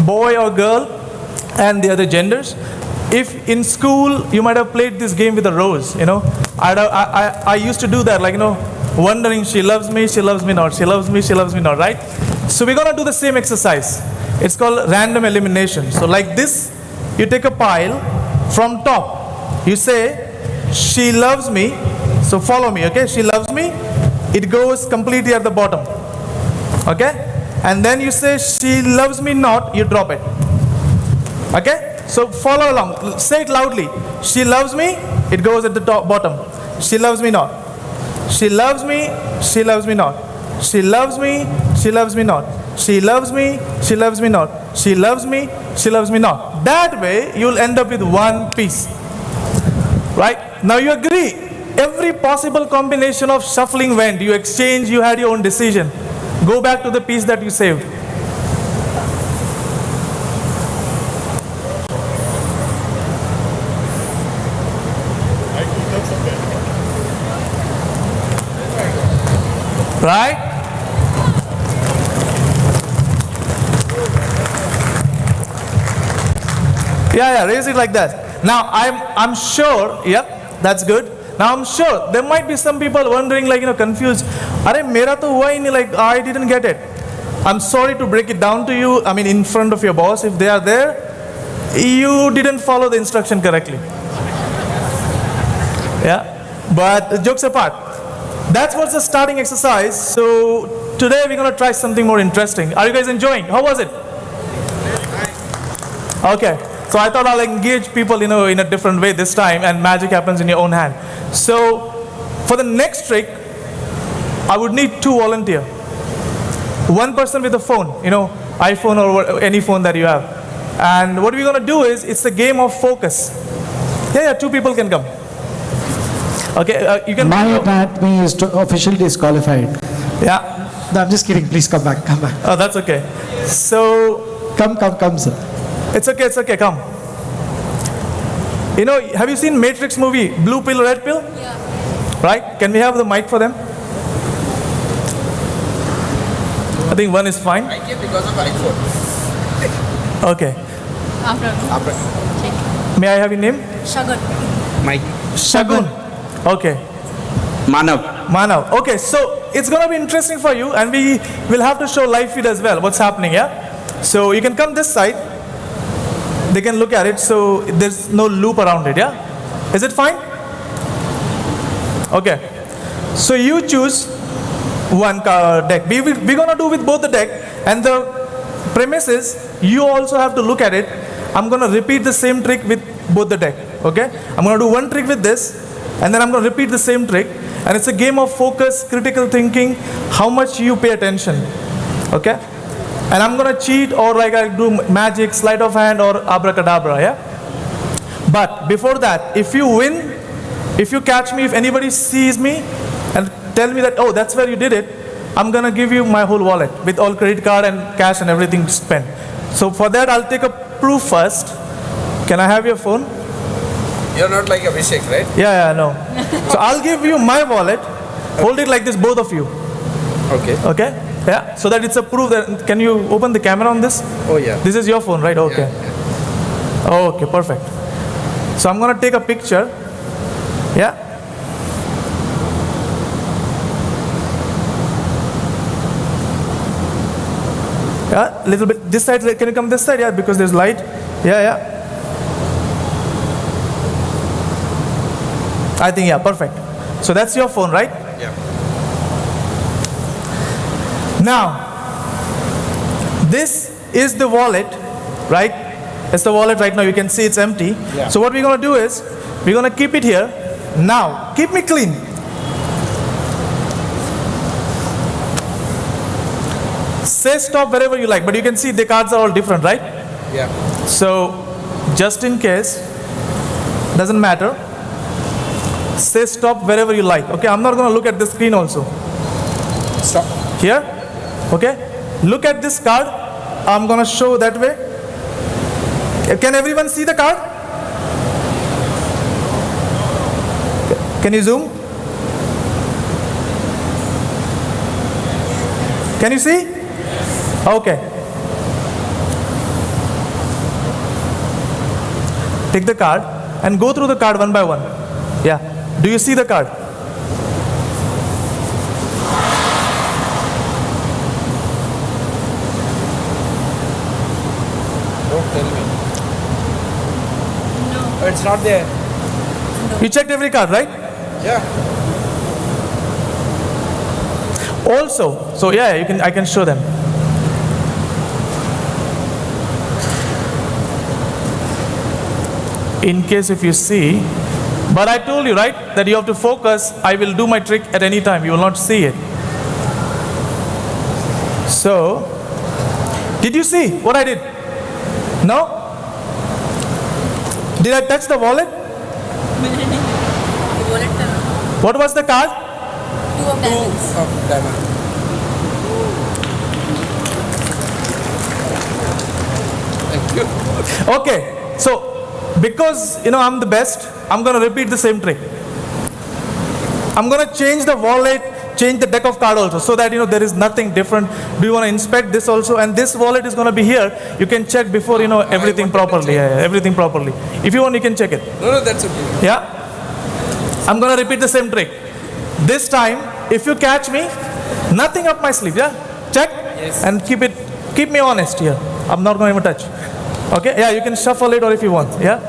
boy or girl, and the other genders. If in school you might have played this game with a rose, I used to do that, like, wondering, she loves me not, she loves me not, right? So we're gonna do the same exercise. It's called random elimination. So like this, you take a pile from top. You say, she loves me. So follow me, okay? She loves me. It goes completely at the bottom, okay? And then you say, she loves me not. You drop it, okay? So follow along. Say it loudly. She loves me. It goes at the top, bottom. She loves me not. She loves me. She loves me not. She loves me. She loves me not. She loves me. She loves me not. She loves me. She loves me not. That way, you'll end up with one piece. Right? Now you agree. Every possible combination of shuffling went. You exchange. You had your own decision. Go back to the piece that you saved. Right? Yeah, raise it like that. Now I'm sure, yeah, that's good. Now I'm sure there might be some people wondering, like, confused. Arey, mera to hua hi nahi, like, I didn't get it. I'm sorry to break it down to you. I mean, in front of your boss, if they are there, you didn't follow the instruction correctly. Yeah, but jokes apart, that was the starting exercise. So today we're gonna try something more interesting. Are you guys enjoying? How was it? Okay. So I thought I'll engage people, in a different way this time, and magic happens in your own hand. So for the next trick, I would need 2 volunteers. One person with a phone, iPhone or any phone that you have. And what we're gonna do is, it's a game of focus. Yeah, 2 people can come. Okay, you can. My anatomy is officially disqualified. Yeah. No, I'm just kidding. Please come back. Oh, that's okay. So Come, sir. It's okay, come. Have you seen Matrix movie, blue pill, red pill? Yeah. Right? Can we have the mic for them? I think one is fine. I came because of iPhone. Okay. After. May I have your name? Shagun. Mike. Shagun. Okay. Manav. Okay, so it's gonna be interesting for you, and we will have to show live feed as well, what's happening, yeah? So you can come this side. They can look at it, so there's no loop around it, yeah? Is it fine? Okay. So you choose one deck. We're gonna do with both the deck, and the premise is you also have to look at it. I'm gonna repeat the same trick with both the deck, okay? I'm gonna do one trick with this, and then I'm gonna repeat the same trick, and it's a game of focus, critical thinking, how much you pay attention, okay? And I'm gonna cheat, or like I do magic, sleight of hand, or abracadabra, yeah? But before that, if you win, if you catch me, if anybody sees me and tell me that, oh, that's where you did it, I'm gonna give you my whole wallet with all credit card and cash and everything spent. So for that, I'll take a proof first. Can I have your phone? You're not like Abhishek, right? Yeah, no. So I'll give you my wallet. Hold it like this, both of you. Okay. Okay? Yeah, so that it's a proof that, can you open the camera on this? Oh, yeah. This is your phone, right? Okay. Okay, perfect. So I'm gonna take a picture. Yeah. Yeah, little bit this side. Can you come this side? Yeah, because there's light. Yeah. I think, yeah, perfect. So that's your phone, right? Yeah. Now, this is the wallet, right? It's the wallet right now. You can see it's empty. Yeah. So what we're going to do is, we're going to keep it here. Now, keep me clean. Say stop wherever you like, but you can see the cards are all different, right? Yeah. So, just in case, doesn't matter. Say stop wherever you like. Okay, I'm not going to look at the screen also. Stop. Here? Okay? Look at this card. I'm going to show that way. Can everyone see the card? Can you zoom? Can you see? Okay. Take the card and go through the card one by one. Yeah. Do you see the card? Don't tell me. Oh, it's not there. You checked every card, right? Yeah. Also, so yeah, I can show them. In case if you see, but I told you, right, that you have to focus. I will do my trick at any time. You will not see it. So, did you see what I did? No? Did I touch the wallet? What was the card? Two of diamonds. Oh, diamond. Thank you. Okay, so because I'm the best, I'm gonna repeat the same trick. I'm gonna change the wallet, change the deck of card also, so that there is nothing different. Do you want to inspect this also? And this wallet is gonna be here. You can check before everything properly. Yeah, everything properly. If you want, you can check it. No, that's okay. Yeah. I'm gonna repeat the same trick. This time, if you catch me, nothing up my sleeve. Yeah. Check. Yes. And keep me honest here. I'm not gonna even touch. Okay, yeah, you can shuffle it or if you want, yeah?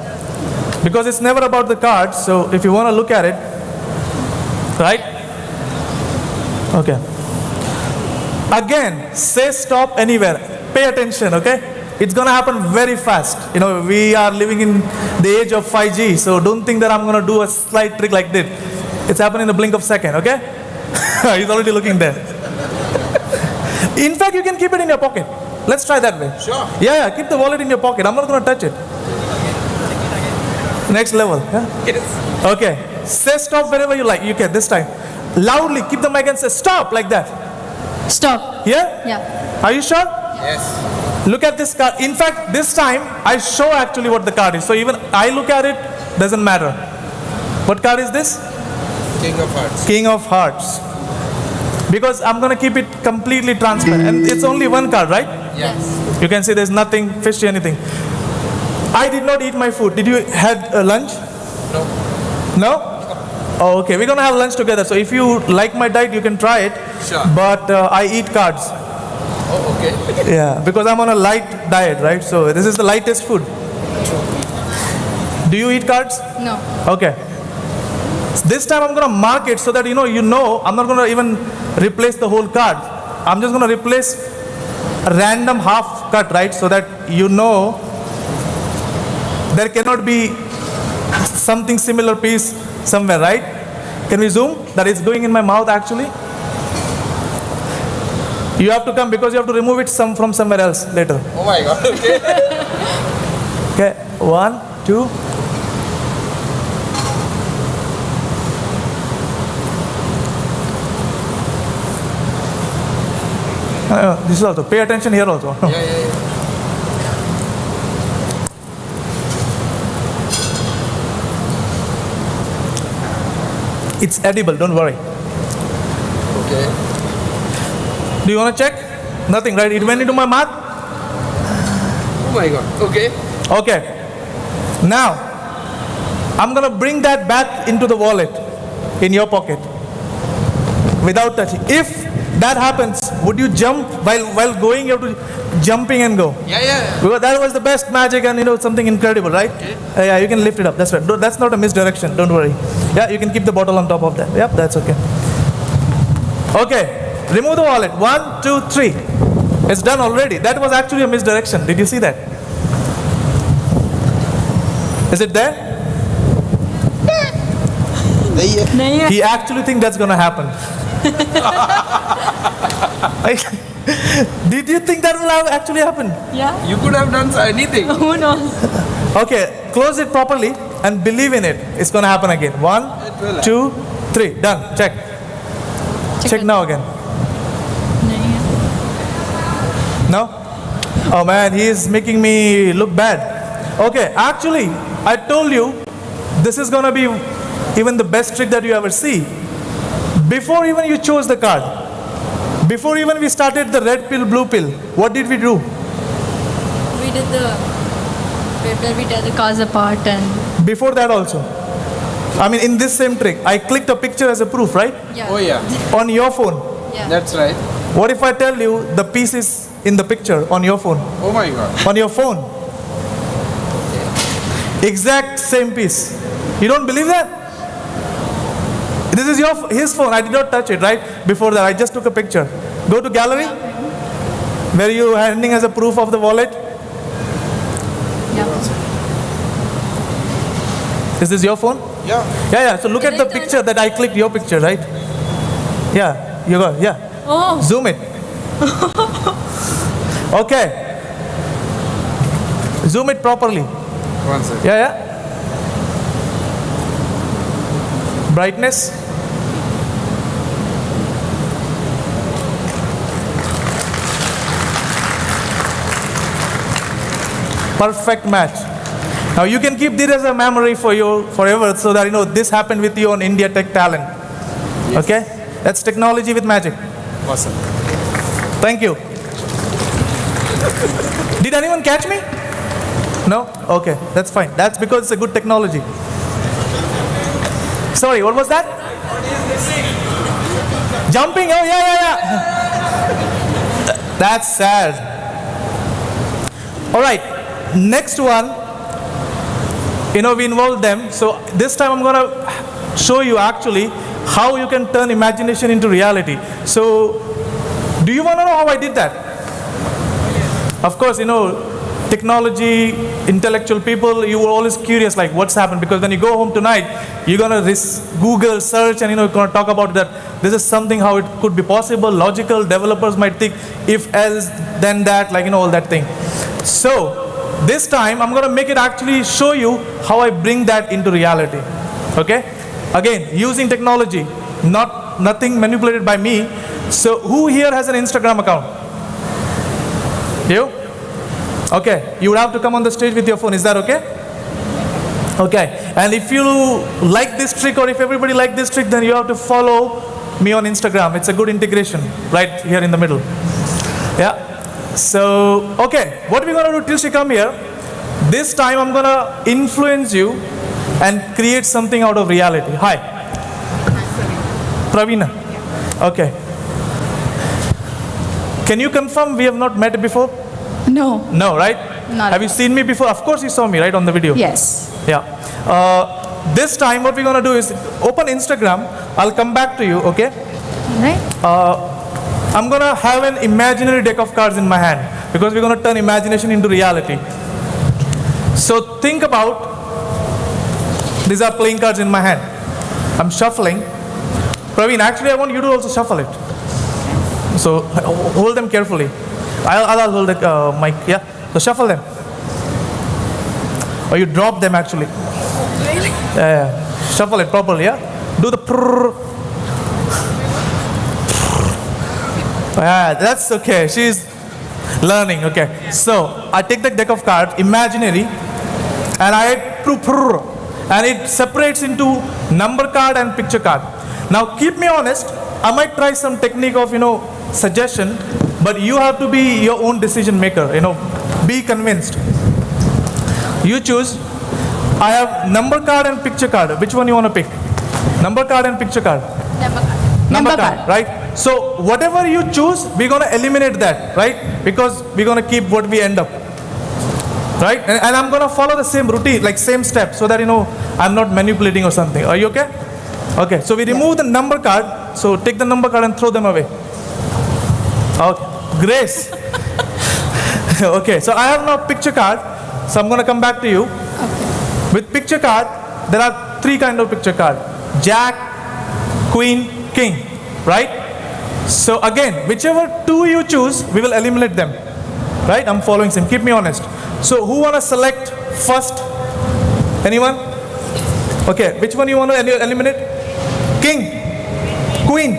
Because it's never about the cards, so if you want to look at it, right? Okay. Again, say stop anywhere. Pay attention, okay? It's going to happen very fast. We are living in the age of 5G, so don't think that I'm going to do a slight trick like this. It's happening in the blink of a second, okay? He's already looking there. In fact, you can keep it in your pocket. Let's try that way. Sure. Yeah, keep the wallet in your pocket. I'm not going to touch it. Next level. Yeah? Yes. Okay. Say stop wherever you like. You can this time. Loudly keep the mic and say stop like that. Stop. Yeah? Yeah. Are you sure? Yes. Look at this card. In fact, this time I show actually what the card is. So even I look at it, doesn't matter. What card is this? King of Hearts. King of Hearts. Because I'm going to keep it completely transparent. And it's only one card, right? Yes. You can see there's nothing fishy, anything. I did not eat my food. Did you had lunch? No. No? Oh, okay. We're going to have lunch together. So if you like my diet, you can try it. Sure. But I eat cards. Oh, okay. Yeah, because I'm on a light diet, right? So this is the lightest food. Do you eat cards? No. Okay. This time I'm going to mark it so that I'm not going to even replace the whole card. I'm just going to replace a random half cut, right? So that there cannot be something similar piece somewhere, right? Can we zoom? That is going in my mouth actually. You have to come because you have to remove it from somewhere else later. Oh my God. Okay. Okay, 1, 2. This is also. Pay attention here also. Yeah. It's edible, don't worry. Okay. Do you want to check? Nothing, right? It went into my mouth? Oh my God. Okay. Okay. Now, I'm going to bring that back into the wallet in your pocket without touching. If that happens, would you jump while going? You have to jumping and go. Yeah. Because that was the best magic and something incredible, right? Okay. Yeah, you can lift it up. That's right. That's not a misdirection. Don't worry. Yeah, you can keep the bottle on top of that. Yep, that's okay. Okay. Remove the wallet. 1, 2, 3. It's done already. That was actually a misdirection. Did you see that? Is it there? He actually thinks that's going to happen. Did you think that will actually happen? Yeah. You could have done anything. Who knows? Okay, close it properly and believe in it. It's going to happen again. 1, 2, 3. Done. Check. Check now again. No? Oh man, he is making me look bad. Okay, actually, I told you this is going to be even the best trick that you ever see. Before even you chose the card, before even we started the red pill, blue pill, what did we do? We did the Where we tear the cars apart and Before that also. I mean, in this same trick, I clicked a picture as a proof, right? yeah. Oh yeah, On your phone. Yeah. that's right. What if I tell you the piece is in the picture on your phone? Oh my god. On your phone. Exact same piece. You don't believe that? This is his phone. I did not touch it, right? Before that, I just took a picture. Go to gallery. Where you handing as a proof of the wallet. Yeah. Is this your phone? Yeah. Yeah. So look Can at the I turn picture that I clicked your picture, right? Yeah, you got, yeah. Oh, Zoom it. Okay. Zoom it properly. One second. Yeah. Brightness. Perfect match. Now you can keep this as a memory for you forever, so that you know this happened with you on India Tech Talent. Okay? That's technology with magic. Awesome. Thank you. Did anyone catch me? No? Okay, that's fine. That's because it's a good technology. Sorry, what was that? Jumping? Oh, yeah. That's sad. All right, next one. You know, we involved them. So this time I'm going to show you actually how you can turn imagination into reality. So, do you want to know how I did that? Of course, you know, technology, intellectual people, you were always curious like what's happened, because when you go home tonight, you're going to Google search and you're going to talk about that. This is something how it could be possible, logical, developers might think if else then that, like, you know, all that thing. So, this time I'm going to make it actually show you how I bring that into reality. Okay? Again, using technology, nothing manipulated by me. So who here has an Instagram account? You? Okay, you would have to come on the stage with your phone. Is that okay? Okay, and if you like this trick, or if everybody like this trick, then you have to follow me on Instagram. It's a good integration right here in the middle. Yeah. So, okay, what we're going to do till she come here, this time I'm going to influence you and create something out of reality. Hi. Pravina. Okay. Can you confirm we have not met before? no. No, right? Not Have at you all. seen me before? Of course you saw me, right, on the video? Yes. Yeah. This time what we're going to do is open Instagram. I'll come back to you, okay? Right? I'm going to have an imaginary deck of cards in my hand because we're going to turn imagination into reality. So think about, these are playing cards in my hand. I'm shuffling. Praveen, actually I want you to also shuffle it. So hold them carefully. I'll hold the mic, yeah? So shuffle them. Or you drop them actually. Really? Yeah. Shuffle it properly, yeah? Do the prrrr. Yeah, that's okay. She's learning, okay. So I take the deck of cards, imaginary, and I prrrr, and it separates into number card and picture card. Now keep me honest, I might try some technique of, you know, suggestion, but you have to be your own decision maker, you know, be convinced. You choose. I have number card and picture card. Which one you want to pick? Number card and picture card? Number card, right? So whatever you choose, we're going to eliminate that, right? Because we're going to keep what we end up. Right? And I'm going to follow the same routine, like same step, so that, you know, I'm not manipulating or something. Are you okay? Okay, so we remove the number card. So take the number card and throw them away. Okay, Grace. Okay, so I have now picture card. So I'm going to come back to you. With picture card, there are three kind of picture card. Jack, Queen, King, right? So again, whichever two you choose, we will eliminate them. Right? I'm following him. Keep me honest. So who want to select first? Anyone? Okay, which one you want to eliminate? King, Queen.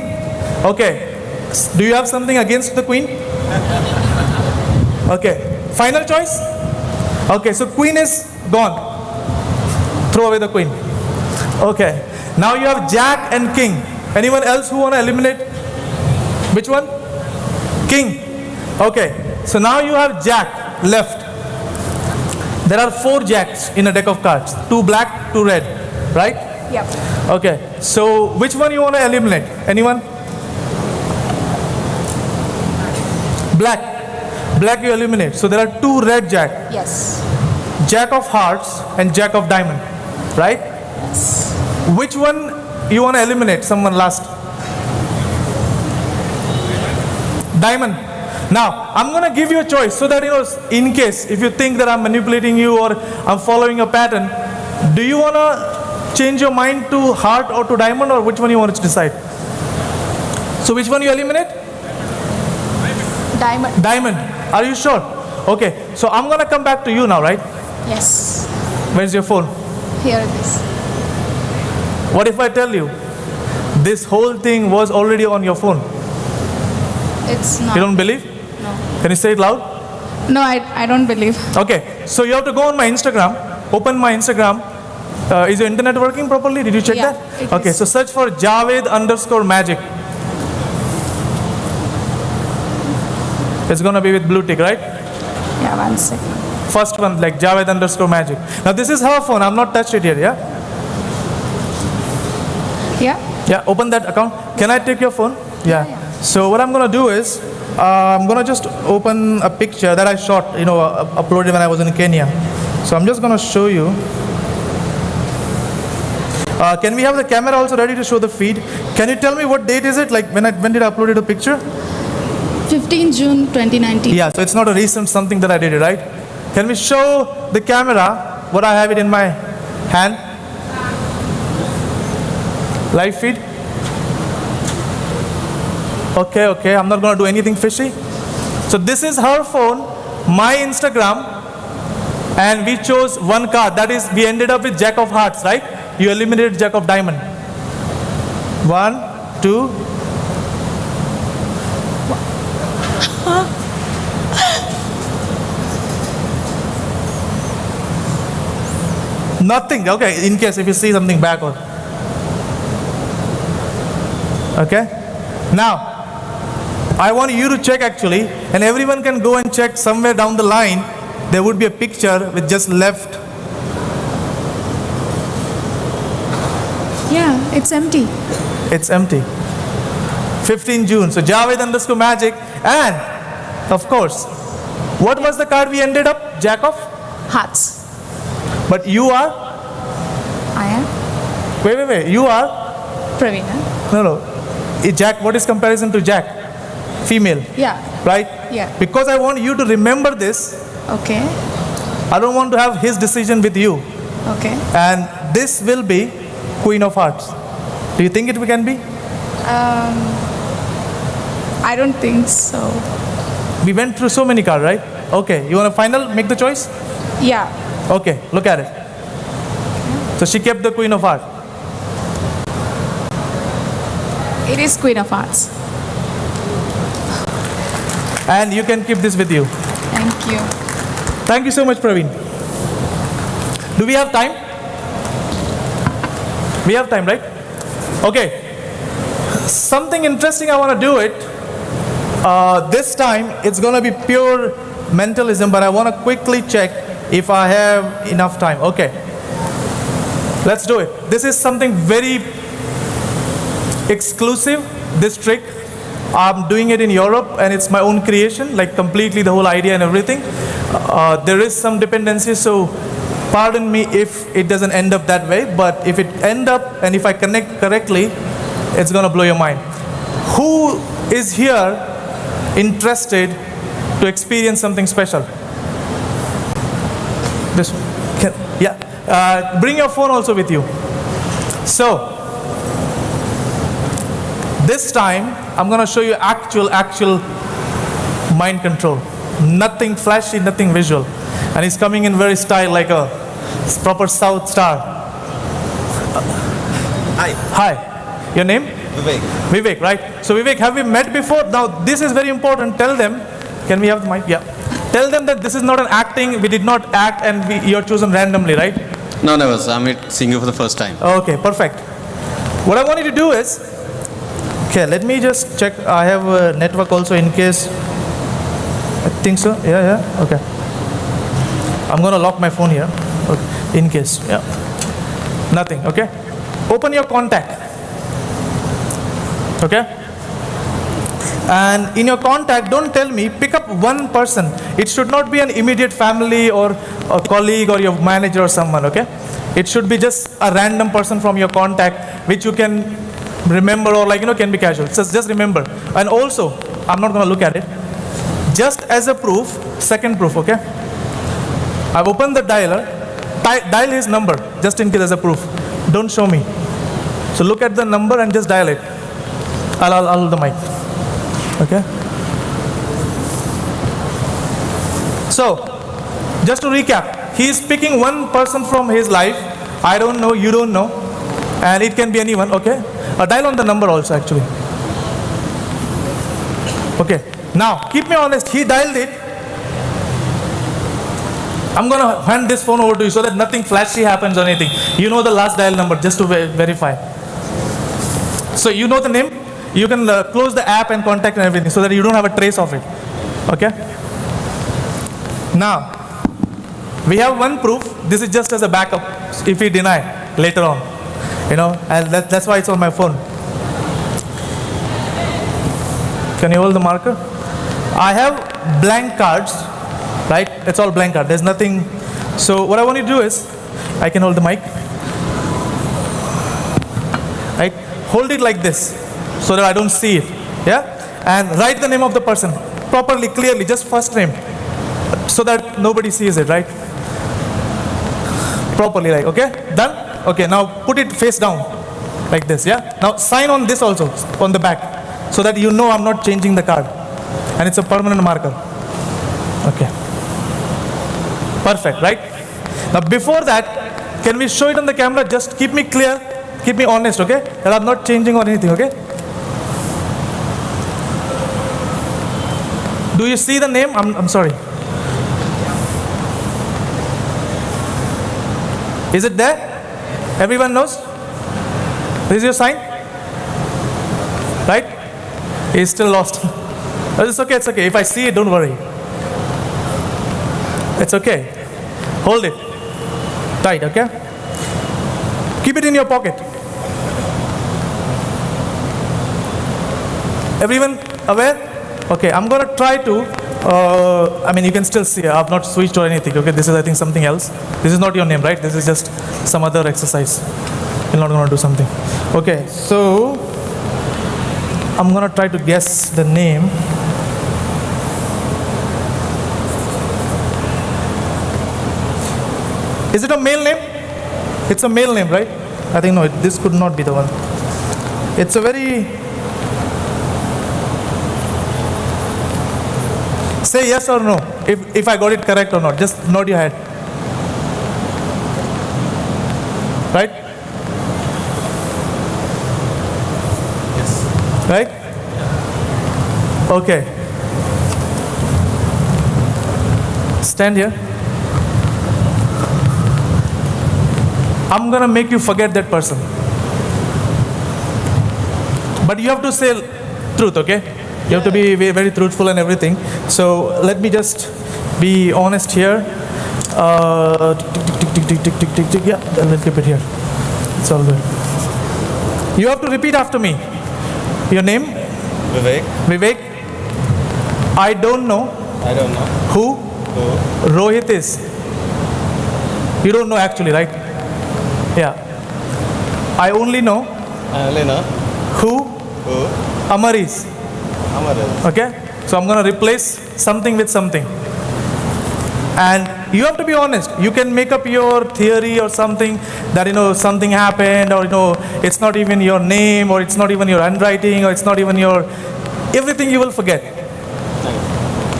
Okay. Do you have something against the Queen? Okay. Final choice? Okay, so Queen is gone. Throw away the Queen. Okay. Now you have Jack and King. Anyone else who want to eliminate? Which one? King. Okay. So now you have Jack left. There are 4 jacks in a deck of cards. 2 black, 2 red, right? Yep. Okay, so which one you want to eliminate? Anyone? Black. Black you eliminate. So there are 2 red jack. Yes. Jack of hearts and jack of diamond, right? Yes. Which one you want to eliminate? Someone last. Diamond. Now, I'm going to give you a choice so that, in case if you think that I'm manipulating you or I'm following a pattern, do you want to change your mind to heart or to diamond, or which one you want to decide? So which one you eliminate? Diamond. Diamond. Are you sure? Okay, so I'm going to come back to you now, right? Yes. Where's your phone? Here it is. What if I tell you this whole thing was already on your phone? It's not. You don't believe? No. Can you say it loud? No, I don't believe. Okay, so you have to go on my Instagram, open my Instagram. Is your internet working properly? Did you check Yeah, that? it Okay, is. so search for Javed_magic. It's gonna be with blue tick, right? Yeah, 1 second. First one, like Javed_magic. Now this is her phone, I'm not touched it yet, yeah? Yeah? Yeah, open that account. Can I take your phone? Yeah. Yeah. So what I'm gonna do is, I'm gonna just open a picture that I shot, uploaded when I was in Kenya. So I'm just gonna show you. Can we have the camera also ready to show the feed? Can you tell me what date is it? Like when did I upload the picture? 15 June 2019. Yeah, so it's not a recent something that I did, right? Can we show the camera what I have it in my hand? Live feed? Okay, I'm not gonna do anything fishy. So this is her phone, my Instagram, and we chose one card. That is, we ended up with Jack of Hearts, right? You eliminated Jack of Diamond. 1, 2. Nothing. Okay, in case if you see something back or. Okay. Now, I want you to check actually, and everyone can go and check somewhere down the line. There would be a picture with just left. Yeah, it's empty. It's empty. 15 June. So Javed_magic, and of course, what was the card we ended up? Jack of. Hearts. But you are. I am Wait. You are. Pravina. No. Jack. What is comparison to Jack? Female. Yeah. Right? Yeah. Because I want you to remember this, Okay. I don't want to have his decision with you. Okay. And this will be Queen of Hearts. Do you think it can be? I don't think so. We went through so many cards, right? Okay. You want to final make the choice? Yeah. Okay. Look at it. So she kept the Queen of Hearts. It is Queen of Hearts. And you can keep this with you. Thank you. Thank you so much, Praveen. Do we have time? We have time, right? Okay. Something interesting I want to do it. This time it's going to be pure mentalism, but I want to quickly check if I have enough time. Okay. Let's do it. This is something very exclusive, this trick. I'm doing it in Europe and it's my own creation, like completely the whole idea and everything. There is some dependency, so pardon me if it doesn't end up that way, but if it end up and if I connect correctly, it's gonna blow your mind. Who is here interested to experience something special? This one. Bring your phone also with you. So, this time, I'm going to show you actual mind control. Nothing flashy, nothing visual. And he's coming in very style like a proper South star. Hi. Your name? Vivek. Vivek, right? So Vivek, have we met before? Now, this is very important. Tell them, can we have the mic? Yeah. Tell them that this is not an acting. We did not act and you're chosen randomly, right? No, never. I'm seeing you for the first time. Okay, perfect. What I want you to do is, okay, let me just check. I have a network also in case. I think so. Yeah. Okay. I'm going to lock my phone here, okay, in case. Yeah. Nothing, okay? Open your contact. Okay? And in your contact, don't tell me, pick up one person. It should not be an immediate family or a colleague or your manager or someone, okay? It should be just a random person from your contact which you can remember or can be casual. Just remember. And also, I'm not going to look at it. Just as a proof, second proof, okay? I've opened the dialer. Dial his number, just in case as a proof. Don't show me. So look at the number and just dial it. I'll hold the mic. Okay? So, just to recap, he is picking one person from his life. I don't know, you don't know. And it can be anyone, okay? Dial on the number also, actually. Okay. Now, keep me honest. He dialed it. I'm going to hand this phone over to you so that nothing flashy happens or anything. You know the last dial number, just to verify. So, you know the name. You can close the app and contact and everything so that you don't have a trace of it. Okay? Now, we have one proof. This is just as a backup if we deny later on. And that's why it's on my phone. Can you hold the marker? I have blank cards, right? It's all blank card. There's nothing. So what I want you to do is, I can hold the mic. Right? Hold it like this so that I don't see it. Yeah? And write the name of the person properly, clearly, just first name, so that nobody sees it, right? Properly, like, okay? Done? Okay, now put it face down, like this, yeah? Now sign on this also, on the back, so that you know I'm not changing the card. And it's a permanent marker. Okay. Perfect, right? Now before that, can we show it on the camera? Just keep me clear, keep me honest, okay? That I'm not changing or anything, okay? Do you see the name? I'm sorry. Is it there? Everyone knows? This is your sign? Right? He's still lost. But it's okay, it's okay. If I see it, don't worry. It's okay. Hold it tight, okay? Keep it in your pocket. Everyone aware? Okay, I'm going to try to, you can still see, I've not switched or anything, okay? This is, I think, something else. This is not your name, right? This is just some other exercise. You're not going to do something. Okay, so I'm going to try to guess the name. Is it a male name? It's a male name, right? I think no, this could not be the one. It's a very... Say yes or no, if I got it correct or not. Just nod your head. Right? Yes. Right? Okay. Stand here. I'm going to make you forget that person. But you have to say truth, okay? You have to be very truthful and everything. So let me just be honest here. Yeah, let's keep it here. It's all good. You have to repeat after me. Your name? Vivek. Vivek. I don't know. Who Rohit is. You don't know actually, right? Yeah. I only know who Amar is. Okay? So I'm going to replace something with something. And you have to be honest. You can make up your theory or something that, something happened, or, it's not even your name, or it's not even your handwriting, or it's not even your... Everything you will forget.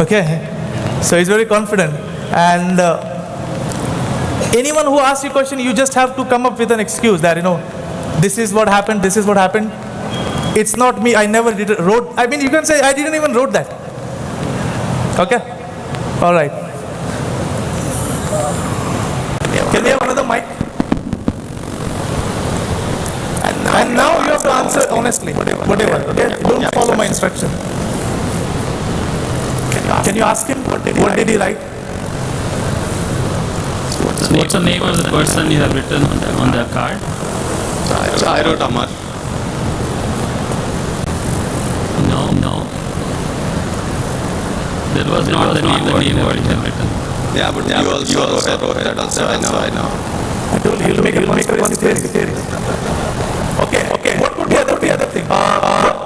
Okay? So he's very confident. And anyone who asks you a question, you just have to come up with an excuse that, this is what happened, this is what happened. It's not me, I never wrote. You can say, I didn't even wrote that. Okay? All right. Can we have another mic? And now you have to answer honestly. Whatever. Okay? Don't follow my instruction. Can you ask him? What did he write? What's the name of the person you have written on the card? So I wrote Amar. No. That was not the name what you have written. Yeah, but you also wrote that also. I know. I told you, make a theory. Okay. What could be the other thing?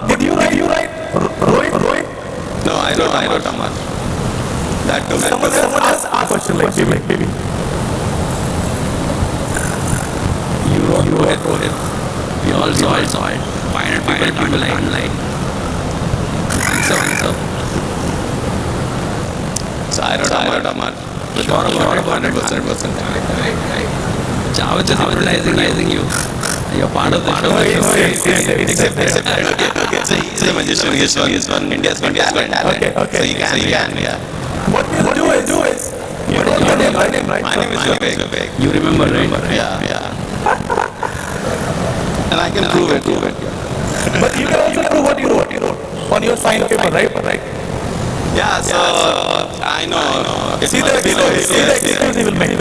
Did you write Rohit? No, I wrote Amar. That too. Someone else asked a question like maybe. You wrote Rohit. We all saw it. 500 people like. So I wrote Amar. Sure about it. 100%. Javed is hypnotizing you. You're part of the show. He's a magician. He's one India's got talent. Okay. So he can. Yeah. What we'll do is you wrote your name, right? My name is Vivek. You remember, right? Yeah. And I can prove it. But you can also prove what you wrote on your signed paper, right? Yeah, so I know. See the excuse he will make.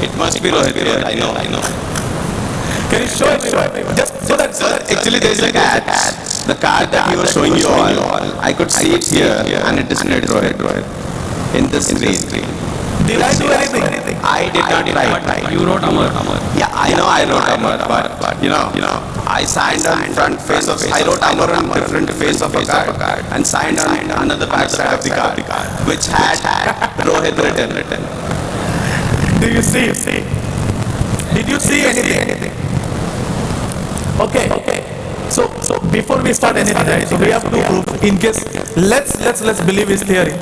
It must be Rohit. I know. Can you show it? Just so that Actually, there is a card. The card that he was showing you all. I could see it here, and it is named Rohit. In the screen. did I do anything? I did not write. You wrote Amar. Yeah, I know I wrote Amar, but you know, I signed on front face of. I wrote Amar on different face of a card, and signed on another back side of the card, which had Rohit written. Do you see? Did you see anything? Okay. So before we start anything, right, so we have to prove. In case, let's believe his theory,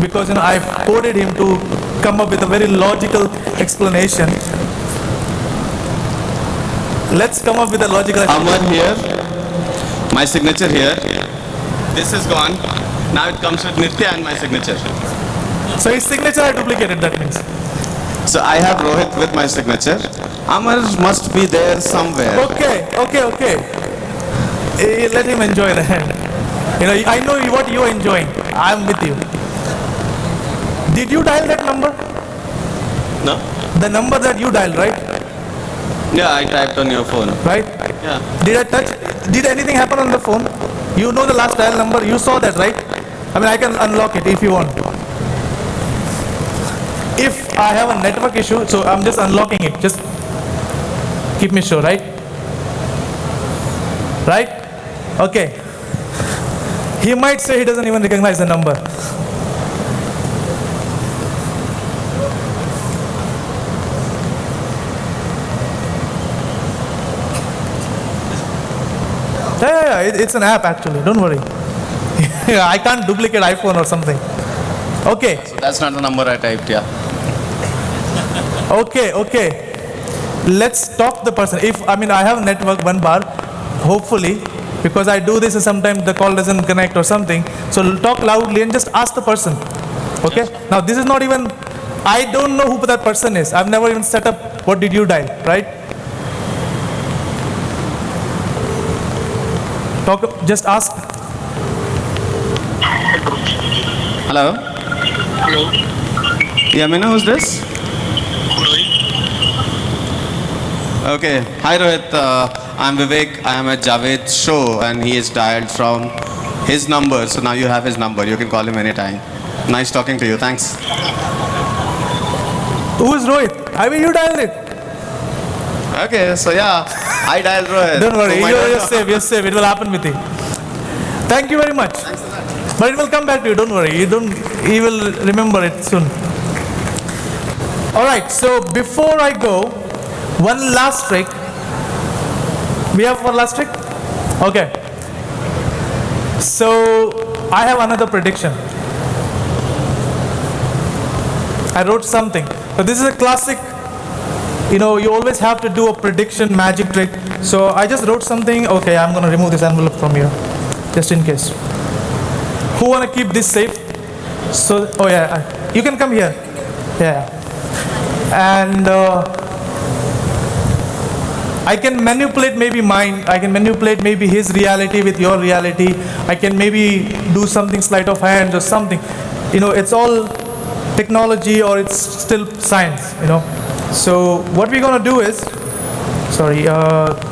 because I've quoted him to come up with a very logical explanation. Let's come up with a logical. Amar here, my signature here. This is gone. Now it comes with Nitya and my signature. So his signature I duplicated. That means. So I have Rohit with my signature. Amar must be there somewhere. Okay. Let him enjoy the hand. I know what you are enjoying. I'm with you. Did you dial that number? No? The number that you dialed, right? Yeah, I typed on your phone. Right? Yeah. Did I touch? Did anything happen on the phone? You know the last dial number. You saw that, right? I can unlock it if you want. If I have a network issue, so I'm just unlocking it. Just keep me sure, right? Right? Okay. He might say he doesn't even recognize the number. Yeah, it's an app actually. Don't worry. I can't duplicate iPhone or something. Okay. So that's not the number I typed, yeah. Okay. Let's talk the person. If I have network 1 bar, hopefully, because I do this and sometimes the call doesn't connect or something. So talk loudly and just ask the person. Okay. Now this is not even. I don't know who that person is. I've never even set up. What did you dial? Right. Talk. Just ask. Hello? Yeah, Mina, who's this? Okay. Hi, Rohit. I'm Vivek. I am at Javed's show, and he is dialed from his number. So now you have his number. You can call him anytime. Nice talking to you. Thanks. Who is Rohit? You dialed it. Okay, so yeah, I dialed Rohit. Don't worry. Oh, You're safe. It will happen with you. Thank you very much. But it will come back to you. Don't worry. He will remember it soon. All right. So before I go, one last trick. We have one last trick? Okay. So I have another prediction. I wrote something. So this is a classic, you always have to do a prediction magic trick. So I just wrote something. Okay, I'm going to remove this envelope from here, just in case. Who want to keep this safe? So, you can come here. Yeah. And I can manipulate maybe mine. I can manipulate maybe his reality with your reality. I can maybe do something sleight of hand or something. It's all technology or it's still science, you know. So what we're gonna do is,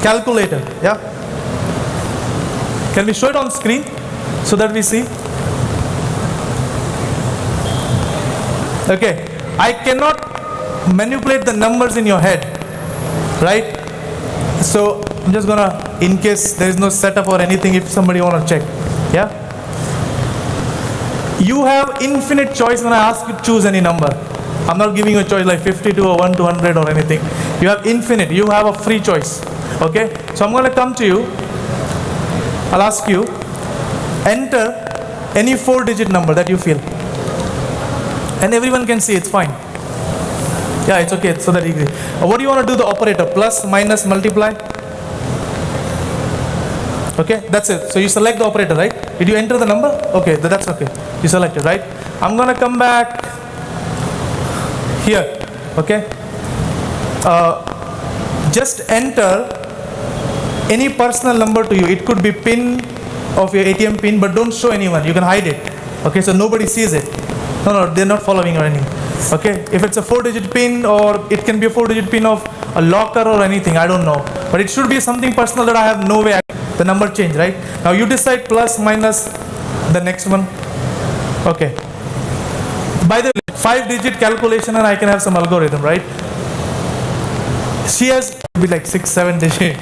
calculator, yeah? Can we show it on screen so that we see? Okay, I cannot manipulate the numbers in your head, right? So I'm just gonna, in case there is no setup or anything, if somebody wanna check, yeah? You have infinite choice when I ask you to choose any number. I'm not giving you a choice like 52 or 1 to 100 or anything. You have infinite, you have a free choice, okay? So I'm gonna come to you, I'll ask you, enter any 4-digit number that you feel. And everyone can see, it's fine. Yeah, it's okay, so that easy. What do you want to do the operator? Plus, minus, multiply? Okay, that's it. So you select the operator, right? Did you enter the number? Okay, that's okay. You selected, right? I'm gonna come back here, okay? Just enter any personal number to you. It could be PIN of your ATM PIN, but don't show anyone. You can hide it. Okay, so nobody sees it. No, they're not following or anything. Okay, if it's a 4-digit PIN, or it can be a 4-digit PIN of a locker or anything, I don't know. But it should be something personal that I have no way the number change, right? Now you decide plus, minus, the next one. Okay. By the way, 5-digit calculation and I can have some algorithm, right? She has to be like 6-7 digit.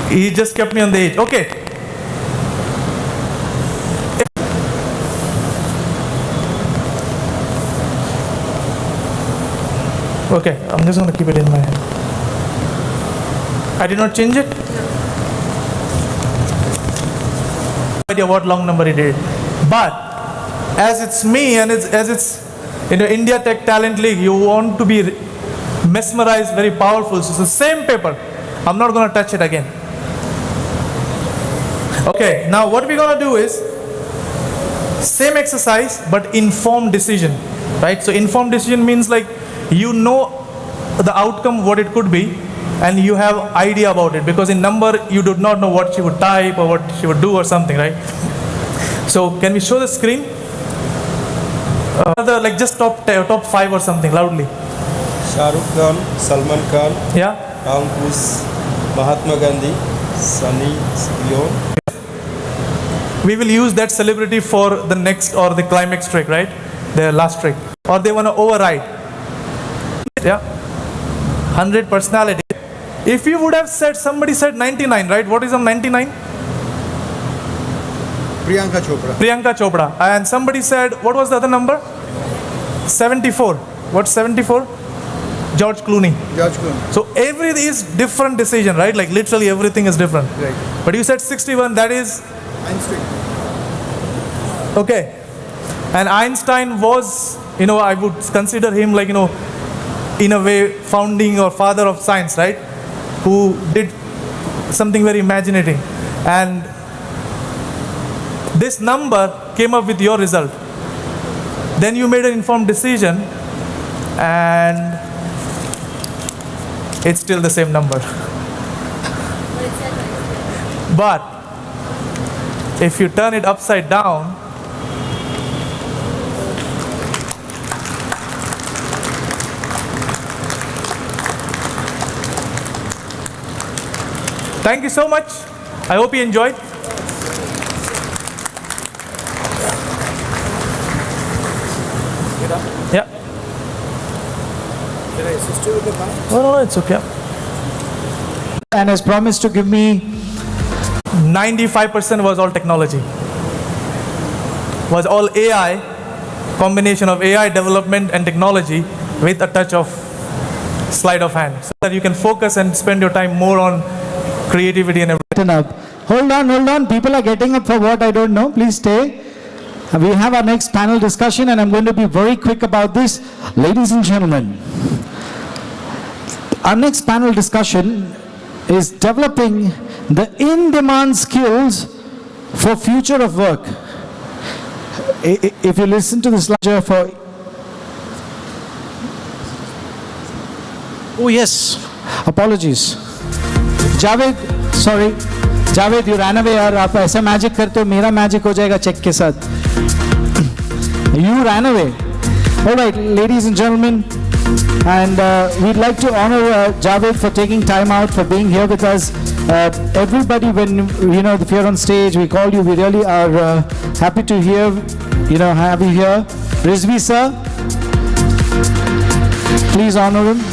He just kept me on the edge. Okay. Okay, I'm just going to keep it in my hand. I did not change it. No idea what long number it is. But as it's me and as it's in the India Tech Talent League, you want to be mesmerized, very powerful. So it's the same paper. I'm not going to touch it again. Okay, now what we're going to do is same exercise but informed decision, right? So informed decision means like you know the outcome, what it could be, and you have idea about it, because in number you do not know what she would type or what she would do or something, right? So can we show the screen? Like just top 5 or something loudly. Shah Rukh Khan, Salman Khan, Yeah. Tom Cruise, Mahatma Gandhi, Sunny Leone. We will use that celebrity for the next or the climax trick, right? The last trick. Or they want to override. Yeah. 100 personality. If you would have said, somebody said 99, right? What is on 99? Priyanka Chopra. Priyanka Chopra. And somebody said, what was the other number? 74. What's 74? George Clooney. George Clooney. So every is different decision, right? Like literally everything is different. Right. But you said 61, that is Einstein. okay. And Einstein was, I would consider him like, in a way, founding or father of science, right? Who did something very imaginative. And this number came up with your result. Then you made an informed decision, and it's still the same number. But if you turn it upside down, thank you so much. I hope you enjoyed. Yeah. Can I assist you with the mic? No, it's okay. And has promised to give me 95% was all technology. Was all AI, combination of AI development and technology with a touch of sleight of hand, so that you can focus and spend your time more on creativity and everything. up. Hold on. People are getting up for what I don't know. Please stay. We have our next panel discussion, and I'm going to be very quick about this. Ladies and gentlemen, our next panel discussion is developing the in-demand skills for future of work. If you listen to this lecture for... Oh yes, apologies. Javed, sorry. Javed, you ran away यार, आप ऐसा magic करते हो, मेरा magic हो जाएगा check के साथ. You ran away. All right, ladies and gentlemen, and we'd like to honor Javed for taking time out for being here with us. Everybody, when if you're on stage, we call you. We really are happy to hear, have you here. Rizvi sir, please honor him.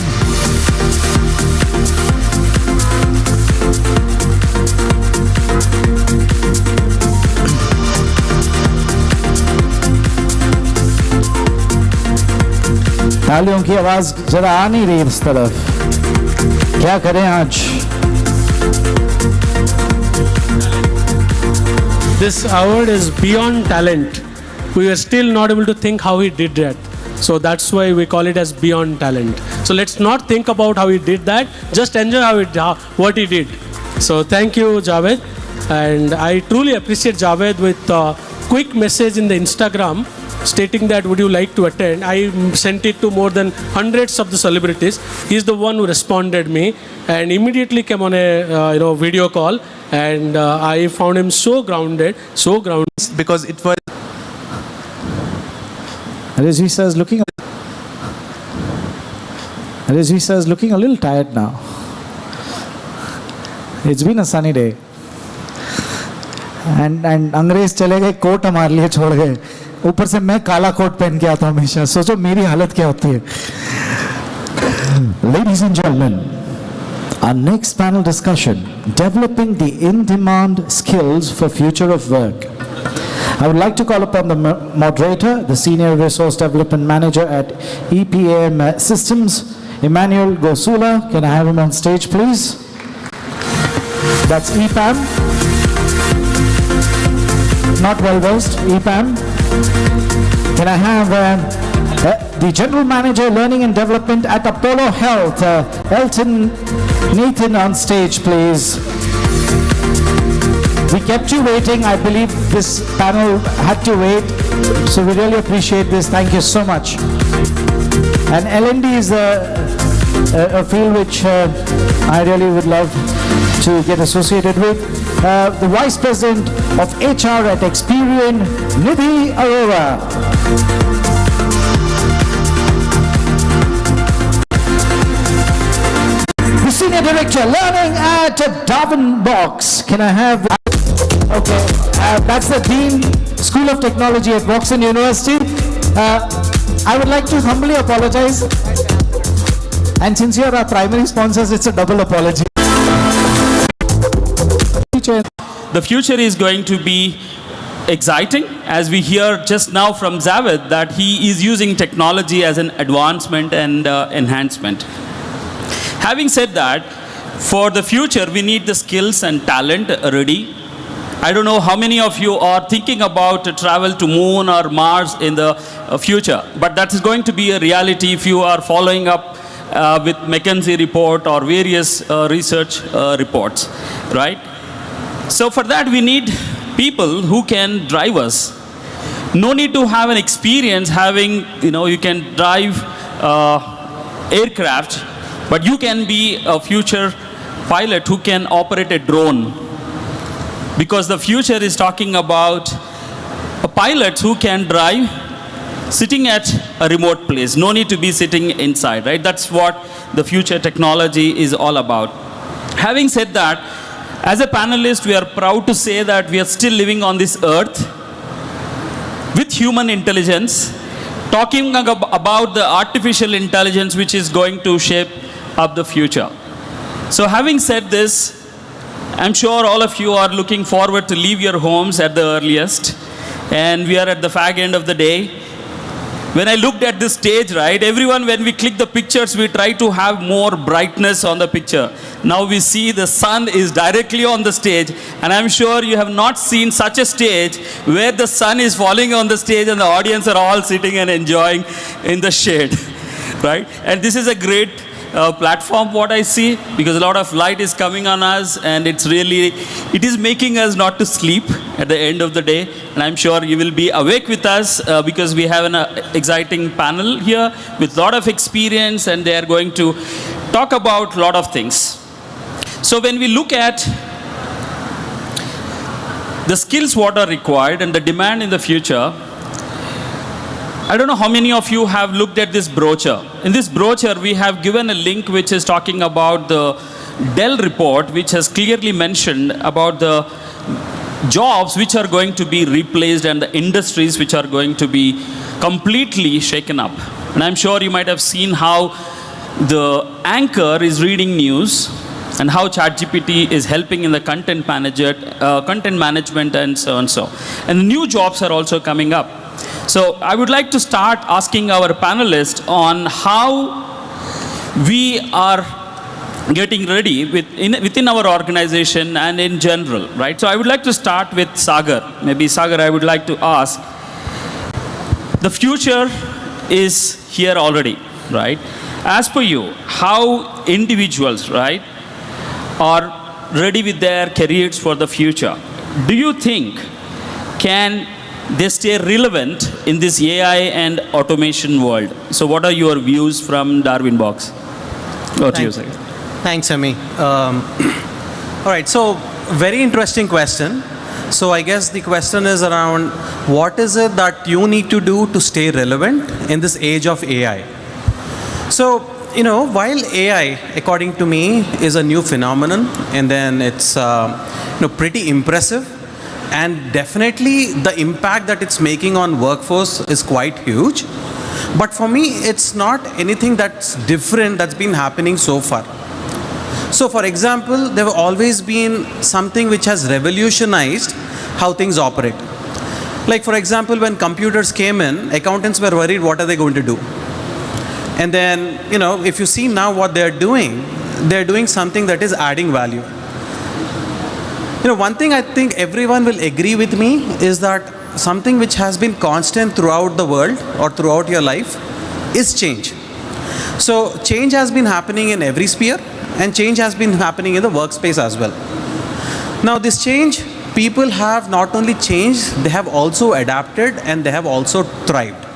तालियों की आवाज जरा आ नहीं रही इस तरफ, क्या करें आज? This award is beyond talent. We are still not able to think how he did that. So that's why we call it as beyond talent. So let's not think about how he did that. Just enjoy what he did. So thank you, Javed. And I truly appreciate Javed with a quick message in the Instagram stating that would you like to attend. I sent it to more than hundreds of the celebrities. He's the one who responded me and immediately came on a video call, and I found him so grounded Because it was Rizvi sir is looking a little tired now. It's been a sunny day. And अंग्रेज चले गए, coat हमारे लिए छोड़ गए, ऊपर से मैं काला कोट पहन के आता हूं हमेशा. सोचो मेरी हालत क्या होती है. Ladies and gentlemen, our next panel discussion, developing the in-demand skills for future of work. I would like to call upon the moderator, the Senior Resource Development Manager at EPAM Systems, Emmanuel Gosula. Can I have him on stage, please? That's EPAM. Not well versed, EPAM. Can I have the General Manager, Learning and Development at Apollo Health, Nathan on stage, please. We kept you waiting. I believe this panel had to wait, so we really appreciate this. Thank you so much. And L&D is a field which I really would love to get associated with. The Vice President of HR at Experian, Nidhi Arora. The Senior Director, Learning at Darwin Box. Can I have... Okay, that's the Dean, School of Technology at Boxon University. I would like to humbly apologize. And since you are our primary sponsors, it's a double apology. The future is going to be exciting, as we hear just now from Javed that he is using technology as an advancement and enhancement. Having said that, for the future we need the skills and talent ready. I don't know how many of you are thinking about travel to Moon or Mars in the future, but that is going to be a reality if you are following up with McKinsey report or various research reports, right? So for that we need people who can drive us. No need to have an experience having, you can drive aircraft, but you can be a future pilot who can operate a drone. Because the future is talking about a pilot who can drive sitting at a remote place. No need to be sitting inside, right? That's what the future technology is all about. Having said that, as a panelist, we are proud to say that we are still living on this earth with human intelligence, talking about the artificial intelligence which is going to shape up the future. So having said this, I'm sure all of you are looking forward to leave your homes at the earliest, and we are at the fag end of the day. When I looked at this stage, right, everyone, when we click the pictures, we try to have more brightness on the picture. Now we see the sun is directly on the stage, and I'm sure you have not seen such a stage where the sun is falling on the stage and the audience are all sitting and enjoying in the shade, right? And this is a great platform, what I see, because a lot of light is coming on us, and it is making us not to sleep at the end of the day. And I'm sure you will be awake with us because we have an exciting panel here with a lot of experience, and they are going to talk about a lot of things. So when we look at the skills what are required and the demand in the future, I don't know how many of you have looked at this brochure. In this brochure, we have given a link which is talking about the Dell report, which has clearly mentioned about the jobs which are going to be replaced and the industries which are going to be completely shaken up. And I'm sure you might have seen how the anchor is reading news and how ChatGPT is helping in the content management and so on so. And the new jobs are also coming up. So I would like to start asking our panelists on how we are getting ready within our organization and in general, right? So I would like to start with Sagar. Maybe Sagar, I would like to ask, the future is here already, right? As per you, how individuals, right, are ready with their careers for the future? Do you think can they stay relevant in this AI and automation world? So what are your views from Darwin Box? Over to you, Sagar. Thanks, Ami. All right, so very interesting question. So I guess the question is around what is it that you need to do to stay relevant in this age of AI? So, while AI, according to me, is a new phenomenon, and then it's pretty impressive, and definitely the impact that it's making on workforce is quite huge. But for me, it's not anything that's different that's been happening so far. So for example, there have always been something which has revolutionized how things operate. Like for example, when computers came in, accountants were worried, what are they going to do? And then, if you see now what they're doing something that is adding value. One thing I think everyone will agree with me is that something which has been constant throughout the world or throughout your life is change. So change has been happening in every sphere, and change has been happening in the workspace as well. Now this change, people have not only changed, they have also adapted and they have also thrived.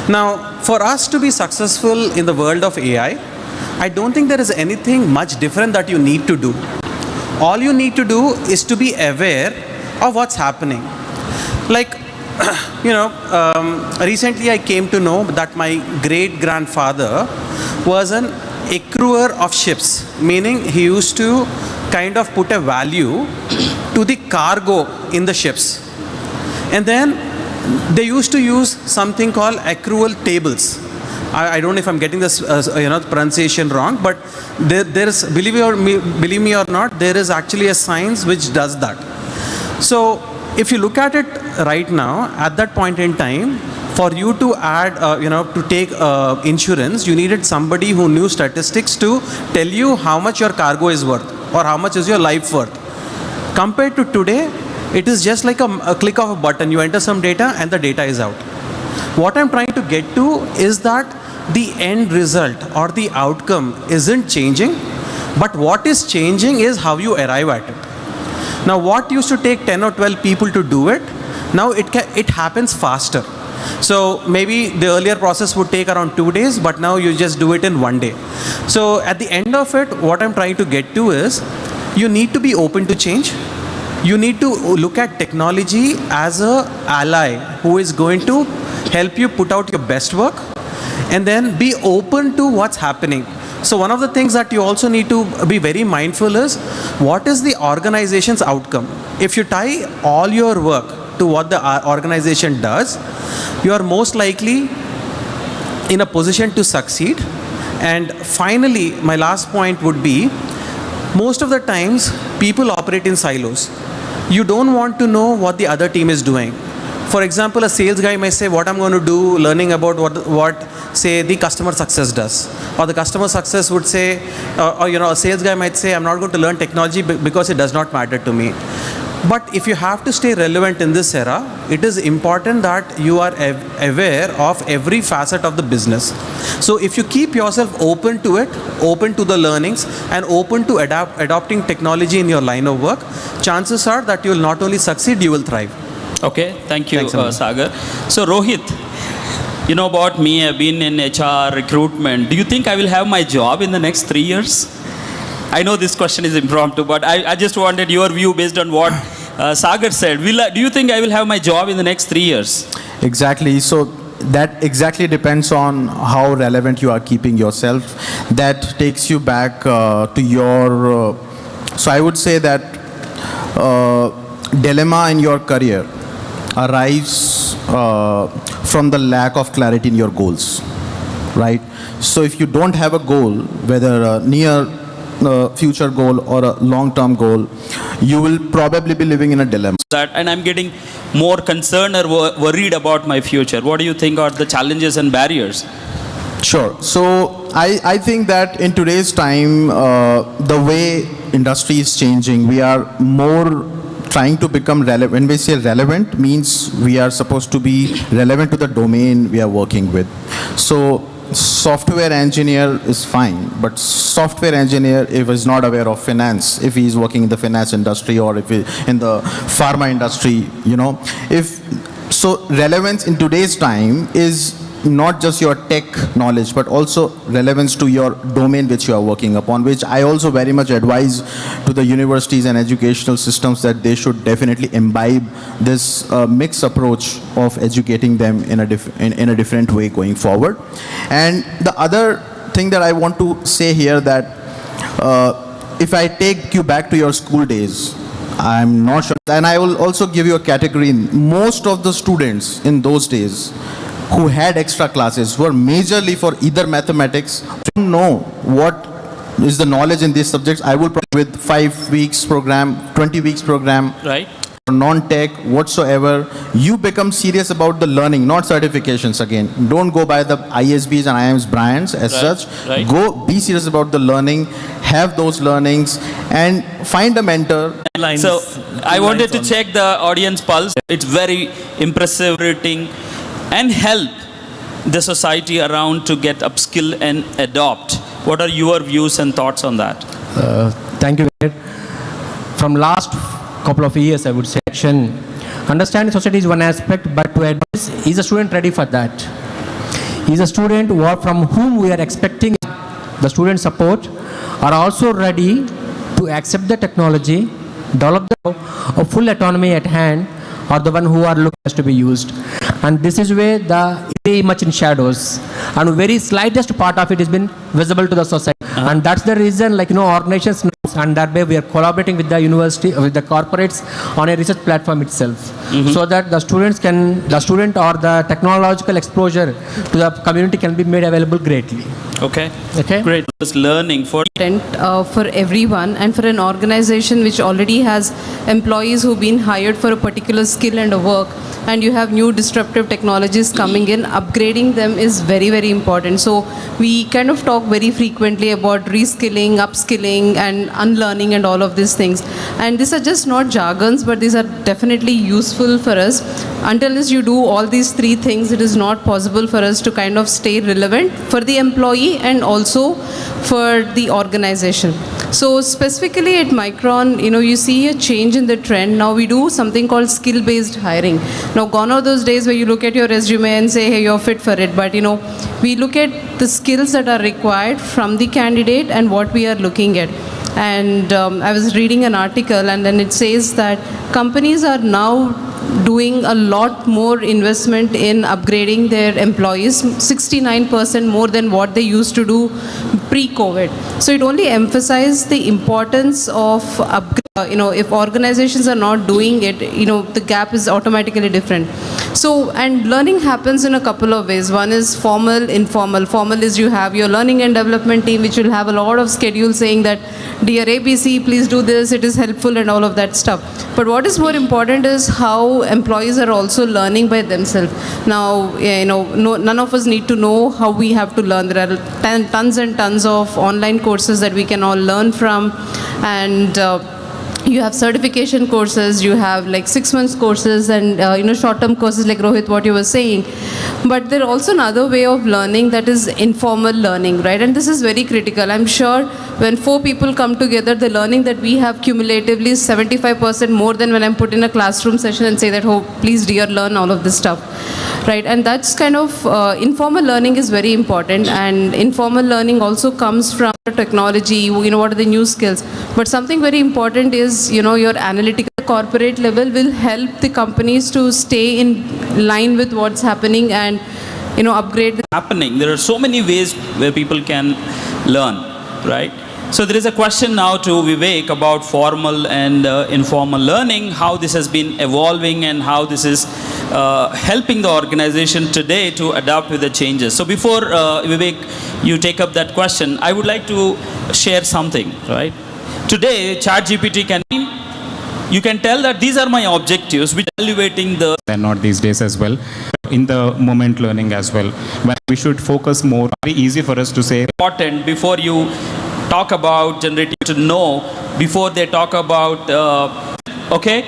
Now for us to be successful in the world of AI, I don't think there is anything much different that you need to do. All you need to do is to be aware of what's happening. Like, recently I came to know that my great-grandfather was an accruer of ships, meaning he used to kind of put a value to the cargo in the ships. And then they used to use something called accrual tables. I don't know if I'm getting this pronunciation wrong, but there's, believe me or not, there is actually a science which does that. So if you look at it right now, at that point in time, for you to add, to take insurance, you needed somebody who knew statistics to tell you how much your cargo is worth or how much is your life worth. Compared to today, it is just like a click of a button. You enter some data and the data is out. What I'm trying to get to is that the end result or the outcome isn't changing, but what is changing is how you arrive at it. Now what used to take 10 or 12 people to do it, now it happens faster. So maybe the earlier process would take around 2 days, but now you just do it in 1 day. So at the end of it, what I'm trying to get to is, you need to be open to change. You need to look at technology as an ally who is going to help you put out your best work, and then be open to what's happening. So one of the things that you also need to be very mindful is, what is the organization's outcome? If you tie all your work to what the organization does, you are most likely in a position to succeed. And finally, my last point would be, most of the times people operate in silos. You don't want to know what the other team is doing. For example, a sales guy may say, what I'm going to do, learning about what say the customer success does. Or the customer success would say, a sales guy might say, I'm not going to learn technology because it does not matter to me. But if you have to stay relevant in this era, it is important that you are aware of every facet of the business. So if you keep yourself open to it, open to the learnings, and open to adopting technology in your line of work, chances are that you will not only succeed, you will thrive. Okay, thank you, Thanks, Sagar. So Rohit, you know about me, I've been in HR, recruitment. Do you think I will have my job in the next 3 years? I know this question is impromptu, but I just wanted your view based on what Sagar said. Do you think I will have my job in the next 3 years? Exactly. So that exactly depends on how relevant you are keeping yourself. That takes you back to your, so I would say that dilemma in your career arrives from the lack of clarity in your goals, right? So if you don't have a goal, whether a near future goal or a long-term goal, you will probably be living in a dilemma. And I'm getting more concerned or worried about my future. What do you think are the challenges and barriers? Sure. So I think that in today's time, the way industry is changing, we are more trying to become relevant. When we say relevant, means we are supposed to be relevant to the domain we are working with. So software engineer is fine, but software engineer, if is not aware of finance, if he is working in the finance industry or if he in the pharma industry, you know, if so, relevance in today's time is not just your tech knowledge, but also relevance to your domain which you are working upon, which I also very much advise to the universities and educational systems that they should definitely imbibe this mixed approach of educating them in a different way going forward. And the other thing that I want to say here that if I take you back to your school days, I'm not sure, and I will also give you a category. Most of the students in those days who had extra classes were majorly for either mathematics. I don't know what is the knowledge in these subjects. I will probably with 5 weeks program, 20 weeks program, right? Non-tech whatsoever. You become serious about the learning, not certifications again. Don't go by the ISBs and IIMs brands as such. Right. Go be serious about the learning, have those learnings and find a mentor. So I wanted to check the audience pulse. It's very impressive rating and help the society around to get upskill and adopt. What are your views and thoughts on that? Thank you. From last couple of years, I would say, understanding society is one aspect, but to advise, is a student ready for that? Is a student from whom we are expecting the student support are also ready to accept the technology, develop a full autonomy at hand, or the one who are looking to be used. And this is where the very much in shadows and very slightest part of it has been visible to the society. And that's the reason, like, organizations know, and that way we are collaborating with the university, with the corporates on a research platform itself, so that the student or the technological exposure to the community can be made available greatly. Okay. Great. Just learning for everyone, and for an organization which already has employees who've been hired for a particular skill and a work, and you have new disruptive technologies coming in, upgrading them is very, very important. So we kind of talk very frequently about reskilling, upskilling and unlearning and all of these things. And these are just not jargons, but these are definitely useful for us. Until you do all these three things, it is not possible for us to kind of stay relevant for the employee and also for the organization. So specifically at Micron, you see a change in the trend. Now we do something called skill-based hiring. Now gone are those days where you look at your resume and say, hey, you're fit for it. But we look at the skills that are required from the candidate and what we are looking at. And I was reading an article, and then it says that companies are now doing a lot more investment in upgrading their employees, 69% more than what they used to do pre-COVID. So it only emphasizes the importance of upgrade. If organizations are not doing it, the gap is automatically different. So, and learning happens in a couple of ways. One is formal, informal. Formal is you have your learning and development team, which will have a lot of schedules saying that, dear ABC, please do this, it is helpful and all of that stuff. But what is more important is how employees are also learning by themselves. Now, none of us need to know how we have to learn. There are tons and tons of online courses that we can all learn from. And you have certification courses, you have like 6 months courses and short-term courses like Rohit, what you were saying. But there also another way of learning, that is informal learning, right? And this is very critical. I'm sure when 4 people come together, the learning that we have cumulatively is 75% more than when I'm put in a classroom session and say that, oh, please dear, learn all of this stuff. Right, and that's kind of, informal learning is very important, and informal learning also comes from technology, what are the new skills. But something very important is, your analytical corporate level will help the companies to stay in line with what's happening and upgrade. Happening. There are so many ways where people can learn, right? So there is a question now to Vivek about formal and informal learning, how this has been evolving and how this is helping the organization today to adapt with the changes. So before Vivek, you take up that question, I would like to share something, right? Today, ChatGPT you can tell that these are my objectives, which evaluating the... And not these days as well, in the moment learning as well. When we should focus more, very easy for us to say... Important before you talk about generative to know, before they talk about, okay?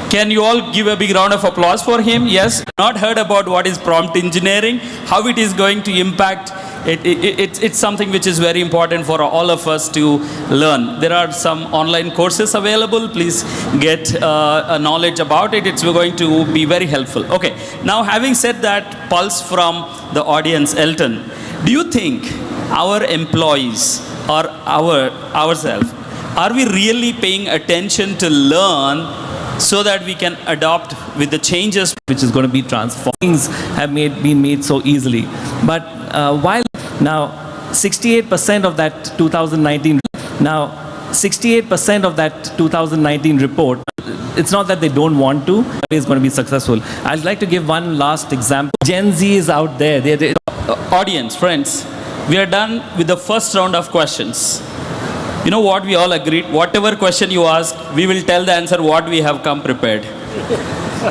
Can you all give a big round of applause for him? Yes. Not heard about what is prompt engineering, how it is going to impact. It's something which is very important for all of us to learn. There are some online courses available. Please get knowledge about it. It's going to be very helpful. Okay. Now, having said that, pulse from the audience, Elton, do you think our employees or ourselves, are we really paying attention to learn so that we can adopt with the changes which is going to be transformed? Things have been made so easily. But while now 68% of that 2019 report, it's not that they don't want to, it's going to be successful. I'd like to give one last example. Gen Z is out there. Audience, friends, we are done with the first round of questions. You know what we all agreed? Whatever question you ask, we will tell the answer what we have come prepared.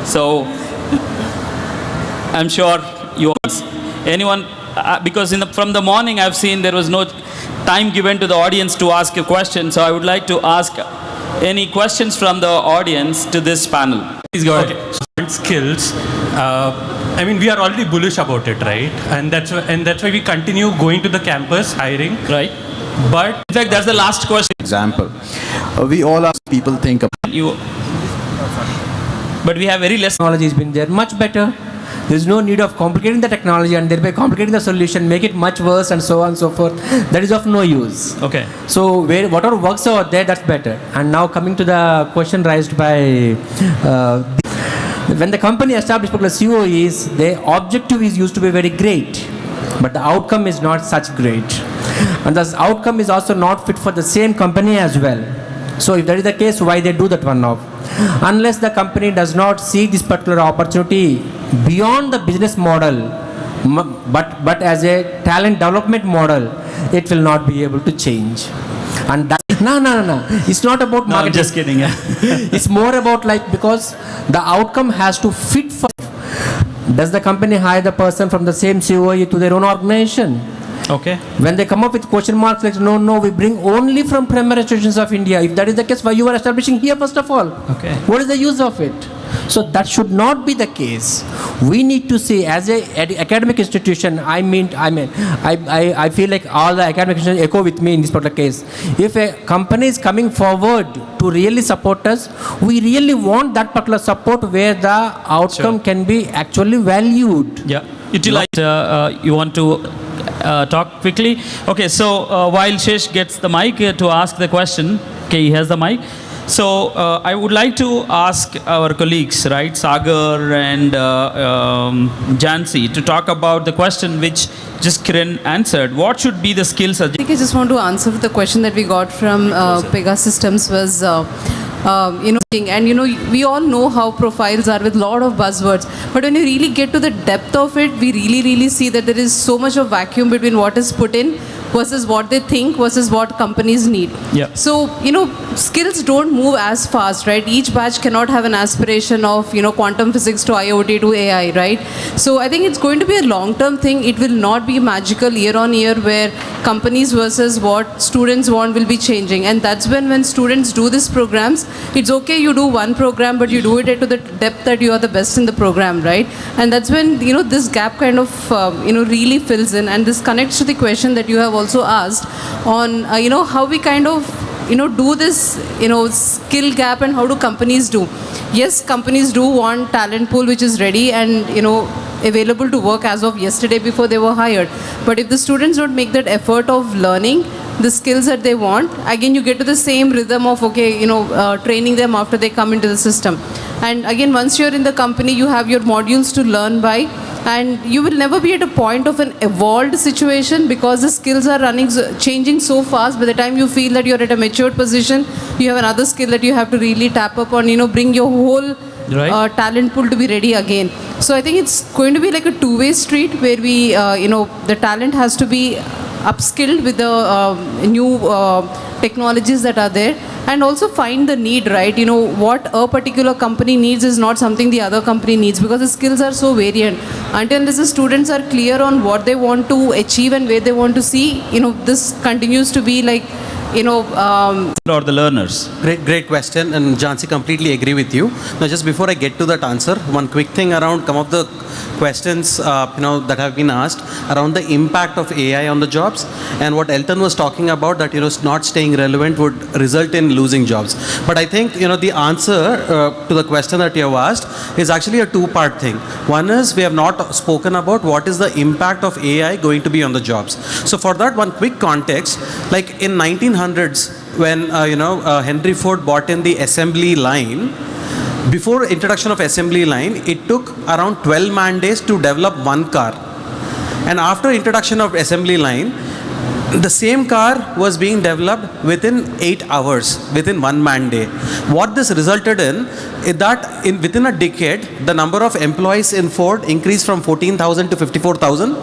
So, I'm sure you all, anyone, because from the morning I've seen there was no time given to the audience to ask a question. So I would like to ask any questions from the audience to this panel. Please go ahead. Okay. Skills. I mean, we are already bullish about it, right? And that's why we continue going to the campus, hiring. Right. But in fact, that's the last question. Example, we all ask people think about you. But we have very less technology has been there, much better. There's no need of complicating the technology and thereby complicating the solution, make it much worse and so on and so forth. That is of no use. Okay. So whatever works out there, that's better. And now coming to the question raised by when the company established particular COEs, the objective is used to be very great, but the outcome is not such great. And the outcome is also not fit for the same company as well. So if that is the case, why they do that one off? Unless the company does not see this particular opportunity beyond the business model, but as a talent development model, it will not be able to change. And that, no. It's not about marketing. No, I'm just kidding. It's more about because the outcome has to fit for. Does the company hire the person from the same COE to their own organization? Okay. When they come up with question marks like, no, we bring only from primary institutions of India. If that is the case, why you are establishing here first of all? Okay. What is the use of it? So that should not be the case. We need to see as a academic institution, I feel like all the academic institutions echo with me in this particular case. If a company is coming forward to really support us, we really want that particular support where the outcome can be actually valued. Yeah. Utilize, you want to talk quickly? Okay, so while Shesh gets the mic to ask the question, okay, he has the mic. So I would like to ask our colleagues, right, Sagar and Jansi, to talk about the question which just Kiran answered. What should be the skills? I think I just want to answer the question that we got from Pega Systems was, we all know how profiles are with a lot of buzzwords, but when you really get to the depth of it, we really see that there is so much of vacuum between what is put in versus what they think versus what companies need. Yeah. So, skills don't move as fast, right? Each batch cannot have an aspiration of, quantum physics to IoT to AI, right? So I think it's going to be a long-term thing. It will not be magical year on year where companies versus what students want will be changing. And that's when students do these programs, it's okay you do one program, but you do it to the depth that you are the best in the program, right? And that's when, this gap kind of, really fills in. And this connects to the question that you have also asked on, how we kind of, do this, skill gap and how do companies do. Yes, companies do want talent pool which is ready and, available to work as of yesterday before they were hired. But if the students don't make that effort of learning the skills that they want, again, you get to the same rhythm of, training them after they come into the system. And again, once you're in the company, you have your modules to learn by. and you will never be at a point of an evolved situation because the skills are changing so fast. By the time you feel that you're at a matured position, you have another skill that you have to really tap up on, bring your whole talent pool to be ready again. So I think it's going to be like a two-way street where we, the talent has to be upskilled with the new technologies that are there, and also find the need, right? What a particular company needs is not something the other company needs, because the skills are so variant. Until the students are clear on what they want to achieve and where they want to see, this continues to be like, or the learners? Great question, and Jansi, completely agree with you. Now, just before I get to that answer, one quick thing around some of the questions that have been asked around the impact of AI on the jobs, and what Elton was talking about, that not staying relevant would result in losing jobs. But I think the answer to the question that you have asked is actually a two-part thing. One is, we have not spoken about what is the impact of AI going to be on the jobs. So for that, one quick context, like in 1900s, when Henry Ford bought in the assembly line, before introduction of assembly line, it took around 12 man days to develop one car. And after introduction of assembly line, the same car was being developed within 8 hours, within 1 man day. What this resulted in is that within a decade, the number of employees in Ford increased from 14,000 to 54,000.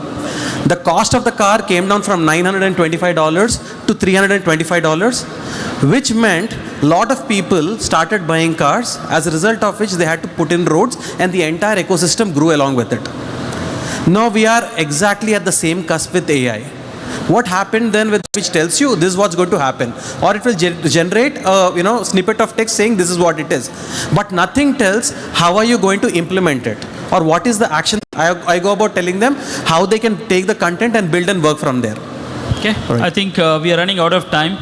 The cost of the car came down from $925 to $325, which meant a lot of people started buying cars, as a result of which they had to put in roads, and the entire ecosystem grew along with it. Now we are exactly at the same cusp with AI. What happened then, which tells you this is what's going to happen, or it will generate a snippet of text saying this is what it is, but nothing tells how are you going to implement it, or what is the action. I go about telling them how they can take the content and build and work from there. Okay, right. I think we are running out of time.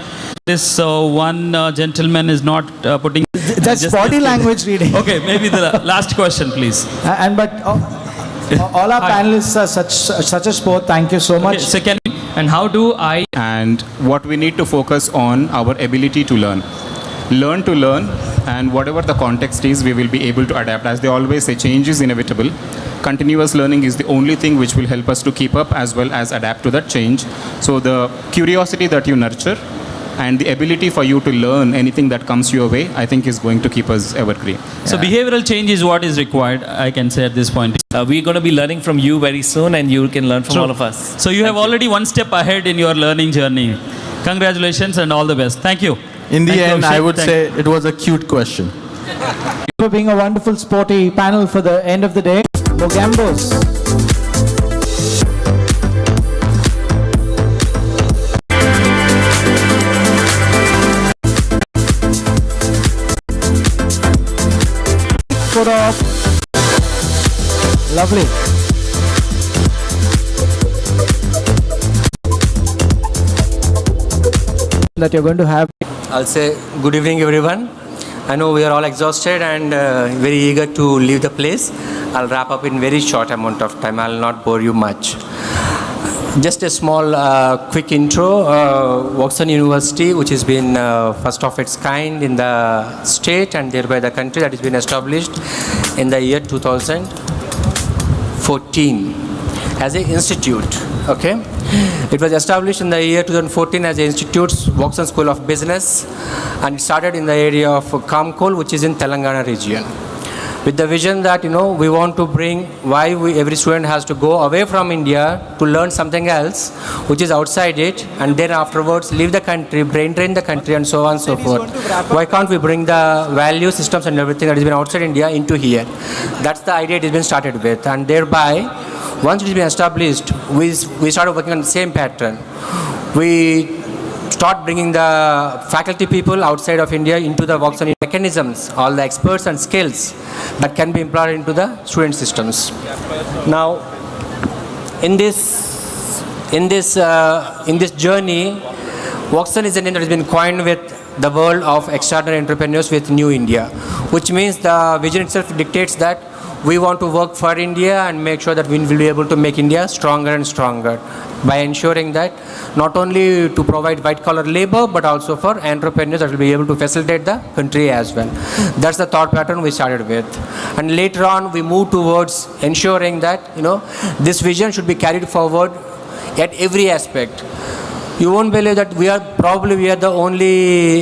This one gentleman is not putting. That's body language reading. Okay, maybe the last question, please. All our panelists are such a sport. Thank you so much. So can and how do I? And what we need to focus on our ability to learn. Learn to learn, and whatever the context is, we will be able to adapt. As they always say, change is inevitable. Continuous learning is the only thing which will help us to keep up as well as adapt to that change. So the curiosity that you nurture and the ability for you to learn anything that comes your way, I think is going to keep us evergreen. So behavioral change is what is required, I can say at this point. We're going to be learning from you very soon, and you can learn from all of us. So you have already one step ahead in your learning journey. Congratulations and all the best. Thank you. In the end, I would say it was a cute question. For being a wonderful sporty panel for the end of the day. Mogambos. Photo op. Lovely. That you're going to have. I'll say good evening, everyone. I know we are all exhausted and very eager to leave the place. I'll wrap up in very short amount of time. I'll not bore you much. Just a small quick intro. Woxon University, which has been first of its kind in the state and thereby the country, that has been established in the year 2014 as an institute. Okay, it was established in the year 2014 as an institute, Woxon School of Business, and it started in the area of Kamkol, which is in Telangana region, with the vision that we want to bring every student has to go away from India to learn something else which is outside it, and then afterwards leave the country, brain drain the country, and so on and so forth. Why can't we bring the value systems and everything that has been outside India into here? That's the idea it has been started with, and thereby once it has been established, we started working on the same pattern. We start bringing the faculty people outside of India into the Woxon mechanisms, all the experts and skills that can be employed into the student systems. Now, in this journey, Woxon is a name that has been coined with the world of extraordinary entrepreneurs with New India, which means the vision itself dictates that we want to work for India and make sure that we will be able to make India stronger and stronger by ensuring that not only to provide white collar labor but also for entrepreneurs that will be able to facilitate the country as well. That's the thought pattern we started with. And later on we moved towards ensuring that this vision should be carried forward at every aspect. You won't believe that we are the only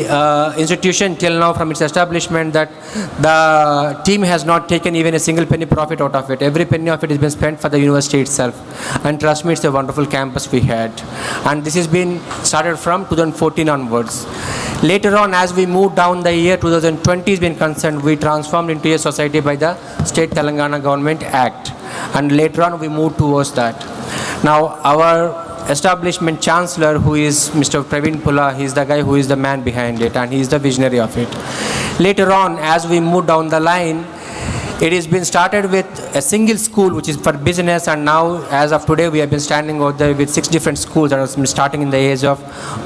institution till now from its establishment that the team has not taken even a single penny profit out of it. Every penny of it has been spent for the university itself. And trust me, it's a wonderful campus we had. And this has been started from 2014 onwards. Later on, as we moved down the year 2020 has been concerned, we transformed into a society by the State Telangana Government Act. And later on, we moved towards that. Now, our establishment chancellor, who is Mr. Praveen Pula, he is the guy who is the man behind it, and he is the visionary of it. Later on, as we move down the line, it has been started with a single school which is for business, and now as of today we have been standing out there with 6 different schools that are starting in the age of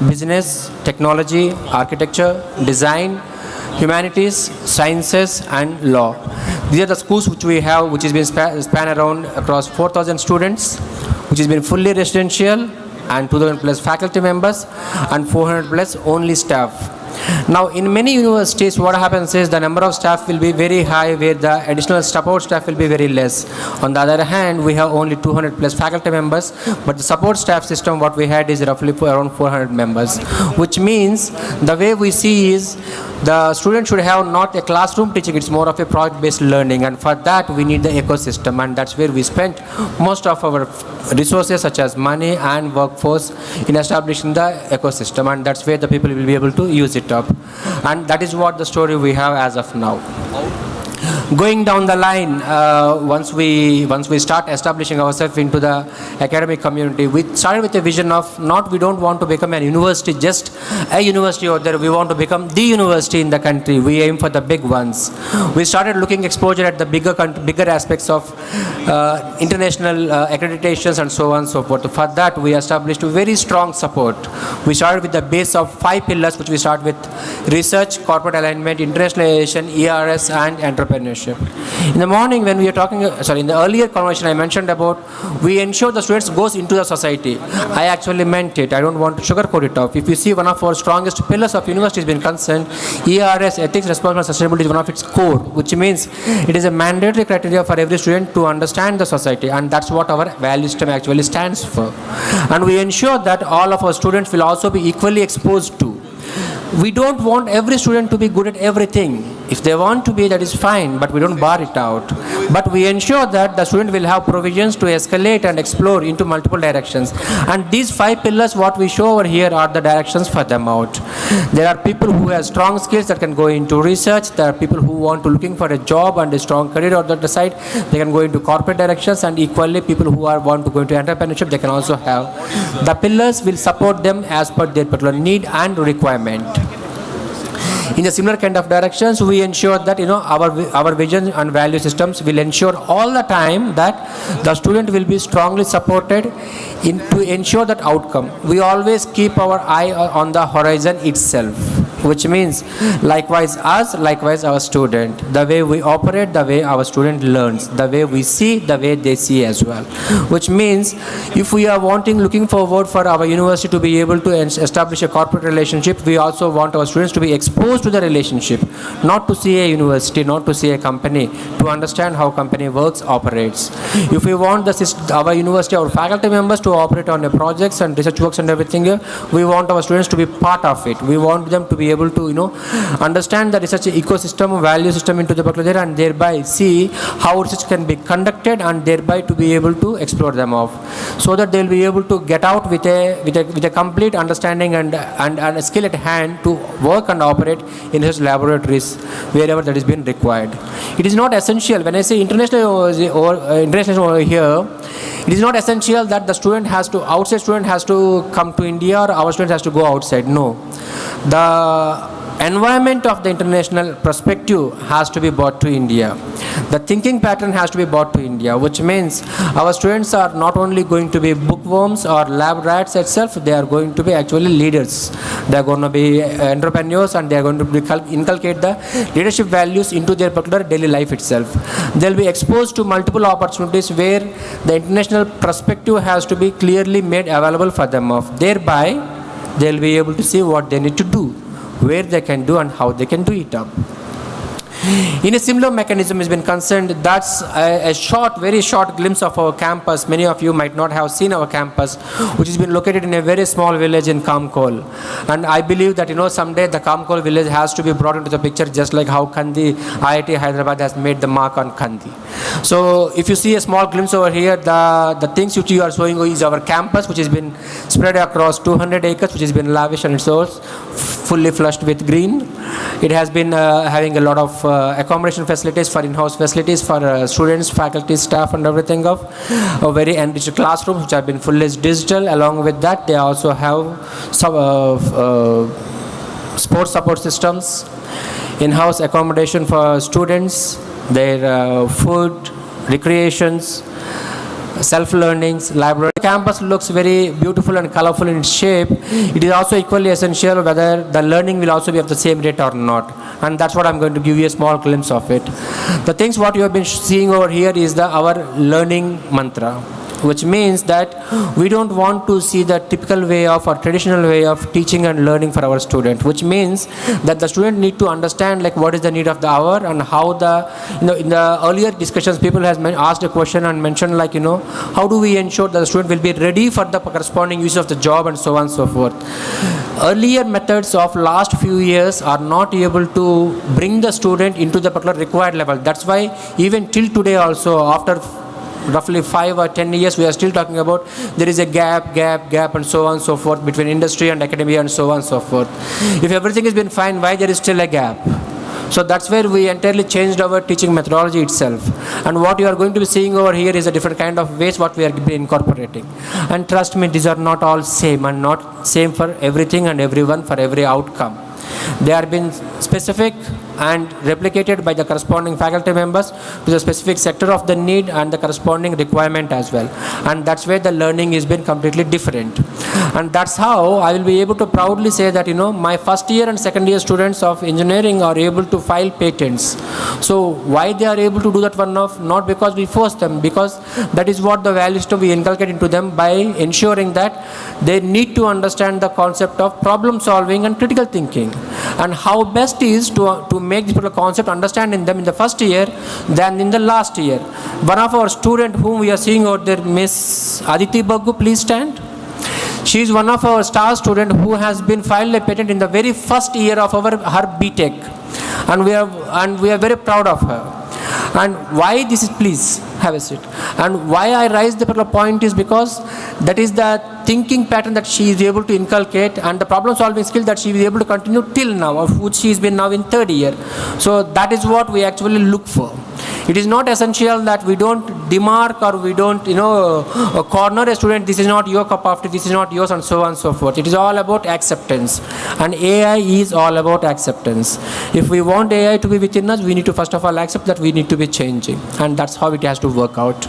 business, technology, architecture, design, humanities, sciences and law. These are the schools which we have, which has been span around across 4,000 students, which has been fully residential, and 2,000 plus faculty members and 400 plus only staff. Now, in many universities, what happens is the number of staff will be very high, where the additional support staff will be very less. On the other hand, we have only 200 plus faculty members, but the support staff system, what we had is roughly around 400 members, which means the way we see is the student should have not a classroom teaching, it's more of a project-based learning, and for that we need the ecosystem, and that's where we spent most of our resources such as money and workforce in establishing the ecosystem, and that's where the people will be able to use it up. And that is what the story we have as of now. Going down the line, once we start establishing ourselves into the academic community, we started with a vision of we don't want to become a university, just a university out there. We want to become the university in the country. We aim for the big ones. We started looking exposure at the bigger aspects of international accreditations and so on and so forth. For that, we established a very strong support. We started with the base of 5 pillars, which we start with research, corporate alignment, internationalization, ERS, and entrepreneurship. In the morning, when we are talking, in the earlier conversation I mentioned about, we ensure the students goes into the society. I actually meant it. I don't want to sugarcoat it up. If you see, one of our strongest pillars of university has been concerned, ERS, ethics, responsibility, sustainability, is one of its core, which means it is a mandatory criteria for every student to understand the society, and that's what our value system actually stands for. And we ensure that all of our students will also be equally exposed to. We don't want every student to be good at everything. If they want to be, that is fine, but we don't bar it out. But we ensure that the student will have provisions to escalate and explore into multiple directions. And these 5 pillars, what we show over here, are the directions for them out. There are people who have strong skills that can go into research. There are people who want to looking for a job and a strong career on the side. They can go into corporate directions, and equally people who want to go into entrepreneurship, they can also have. The pillars will support them as per their particular need and requirement. In a similar kind of directions, we ensure that our vision and value systems will ensure all the time that the student will be strongly supported to ensure that outcome. We always keep our eye on the horizon itself, which means likewise us, likewise our student. The way we operate, the way our student learns, the way we see, the way they see as well. Which means if we are looking forward for our university to be able to establish a corporate relationship, we also want our students to be exposed to the relationship, not to see a university, not to see a company, to understand how company works, operates. If we want our university, our faculty members to operate on the projects and research works and everything, we want our students to be part of it. We want them to be able to understand the research ecosystem, value system into the particular, and thereby see how research can be conducted, and thereby to be able to explore them off, so that they will be able to get out with a complete understanding and a skill at hand to work and operate in such laboratories wherever that is being required. It is not essential, when I say international over here, it is not essential that the outside student has to come to India, or our student has to go outside. No. The environment of the international perspective has to be brought to India. The thinking pattern has to be brought to India, which means our students are not only going to be bookworms or lab rats itself, they are going to be actually leaders. They are going to be entrepreneurs, and they are going to inculcate the leadership values into their particular daily life itself. They will be exposed to multiple opportunities where the international perspective has to be clearly made available for them. Thereby, they will be able to see what they need to do, where they can do, and how they can do it up. In a similar mechanism has been concerned, that's a short, very short glimpse of our campus. Many of you might not have seen our campus, which has been located in a very small village in Kamkol. And I believe that, someday the Kamkol village has to be brought into the picture, just like how Kandi, IIT Hyderabad has made the mark on Kandi. So if you see a small glimpse over here, the things which you are showing is our campus, which has been spread across 200 acres, which has been lavish on resource, fully flushed with green. It has been having a lot of accommodation facilities, for in-house facilities for students, faculty, staff, and everything of a very enriched classrooms which have been fully digital. Along with that, they also have some sports support systems, in-house accommodation for students, their food, recreations, self-learnings, library. The campus looks very beautiful and colorful in its shape. It is also equally essential whether the learning will also be of the same rate or not. And that's what I'm going to give you a small glimpse of it. The things what you have been seeing over here is our learning mantra, which means that we don't want to see the typical way of or traditional way of teaching and learning for our student, which means that the student need to understand like what is the need of the hour and how in the earlier discussions people has asked a question and mentioned like how do we ensure that the student will be ready for the corresponding use of the job and so on and so forth. Earlier methods of last few years are not able to bring the student into the particular required level. That's why even till today also, after roughly 5 or 10 years, we are still talking about there is a gap and so on and so forth between industry and academia and so on and so forth. If everything has been fine, why there is still a gap? So that's where we entirely changed our teaching methodology itself. And what you are going to be seeing over here is a different kind of ways what we are incorporating. And trust me, these are not all same and not same for everything and everyone for every outcome. They are being specific and replicated by the corresponding faculty members to the specific sector of the need and the corresponding requirement as well. And that's where the learning has been completely different. And that's how I will be able to proudly say that, my first year and second year students of engineering are able to file patents. So why they are able to do that one off? Not because we force them, because that is what the value system we inculcate into them by ensuring that they need to understand the concept of problem solving and critical thinking. And how best is to make this particular concept understand in them in the first year than in the last year. One of our students whom we are seeing out there, Miss Aditi Baggu, please stand. She is one of our star students who has been filed a patent in the very first year of her BTech, and we are very proud of her. And why this is, please have a seat. And why I raise the particular point is because that is the thinking pattern that she is able to inculcate and the problem solving skill that she is able to continue till now, of which she has been now in third year. So that is what we actually look for. It is not essential that we don't demark or we don't, corner a student, this is not your cup of tea, this is not yours, and so on and so forth. It is all about acceptance. And AI is all about acceptance. If we want AI to be within us, we need to first of all accept that we need to be changing. And that's how it has to work out.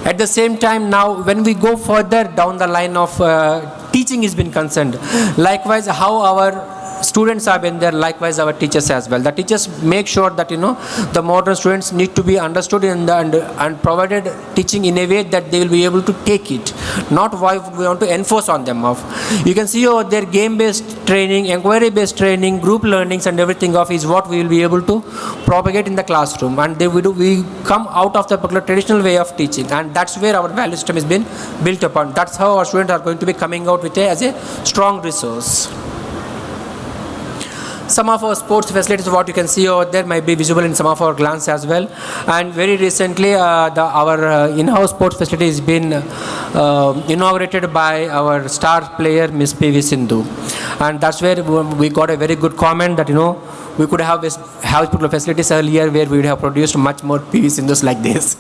At the same time, now when we go further down the line of teaching has been concerned, likewise how our students have been there, likewise our teachers as well. The teachers make sure that the modern students need to be understood and provided teaching in a way that they will be able to take it, not why we want to enforce on them of. You can see over there game-based training, inquiry-based training, group learnings and everything of is what we will be able to propagate in the classroom, and we come out of the particular traditional way of teaching, and that's where our value system has been built upon. That's how our students are going to be coming out with as a strong resource. Some of our sports facilities, what you can see over there, might be visible in some of our glance as well. And very recently, our in-house sports facility has been inaugurated by our star player, Miss PV Sindhu. And that's where we got a very good comment that, we could have particular facilities earlier where we would have produced much more PV Sindhus like this.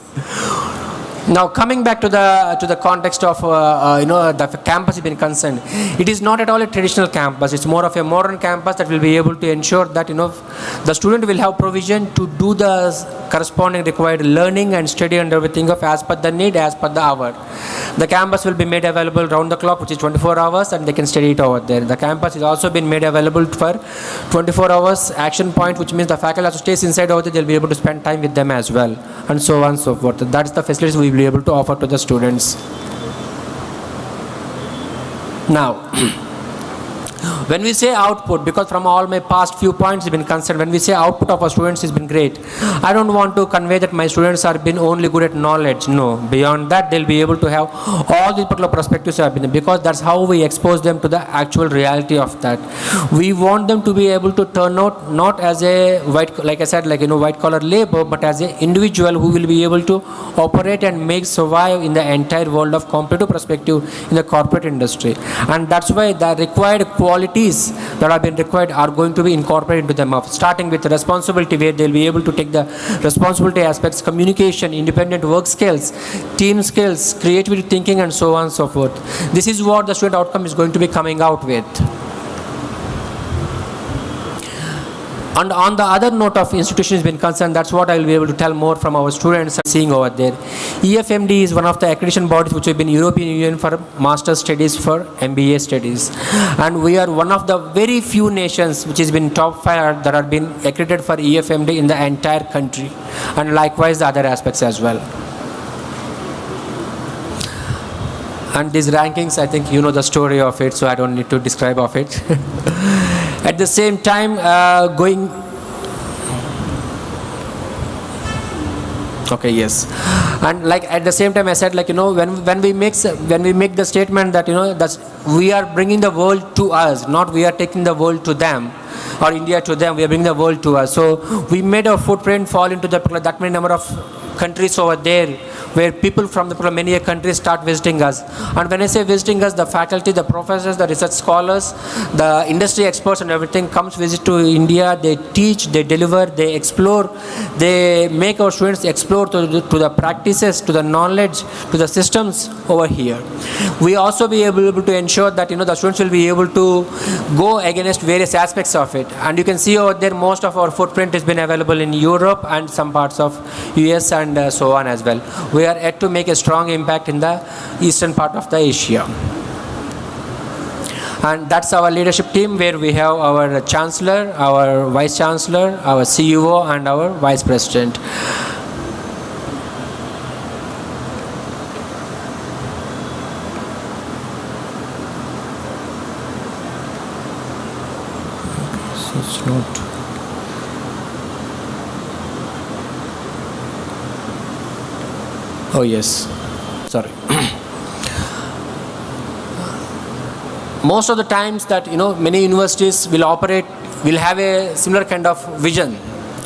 Now coming back to the context of the campus has been concerned, it is not at all a traditional campus. It's more of a modern campus that will be able to ensure that the student will have provision to do the corresponding required learning and study and everything of as per the need, as per the hour. The campus will be made available round the clock, which is 24 hours, and they can study it over there. The campus is also been made available for 24 hours action point, which means the faculty also stays inside over there. They'll be able to spend time with them as well, and so on and so forth. That's the facilities we will be able to offer to the students. Now, when we say output, because from all my past few points have been concerned, when we say output of our students has been great, I don't want to convey that my students are been only good at knowledge. No, beyond that they'll be able to have all these particular perspectives have been, because that's how we expose them to the actual reality of that. We want them to be able to turn out not as a white, like I said, white collar labor, but as an individual who will be able to operate and make survive in the entire world of competitive perspective in the corporate industry. And that's why the required qualities that have been required are going to be incorporated into them, starting with responsibility, where they'll be able to take the responsibility aspects, communication, independent work skills, team skills, creativity thinking, and so on and so forth. This is what the student outcome is going to be coming out with. And on the other note of institution has been concerned, that's what I will be able to tell more from our students and seeing over there. EFMD is one of the accreditation bodies which have been European Union for Master's Studies for MBA studies. And we are one of the very few nations which has been top 5 that have been accredited for EFMD in the entire country. And likewise the other aspects as well. And these rankings, I think you know the story of it, so I don't need to describe of it. At the same time, and at the same time, I said when we make the statement that that we are bringing the world to us, not we are taking the world to them or India to them. We are bringing the world to us. So we made our footprint fall into that many number of countries over there, where people from many countries start visiting us. And when I say visiting us, the faculty, the professors, the research scholars, the industry experts and everything comes visit to India. They teach, they deliver, they explore, they make our students explore to the practices, to the knowledge, to the systems over here. We also be able to ensure that the students will be able to go against various aspects of it. And you can see over there most of our footprint has been available in Europe and some parts of US and so on as well. We are yet to make a strong impact in the eastern part of the Asia. And that's our leadership team, where we have our Chancellor, our Vice Chancellor, our CEO, and our Vice President. It's not. Oh yes, sorry. Most of the times that many universities will have a similar kind of vision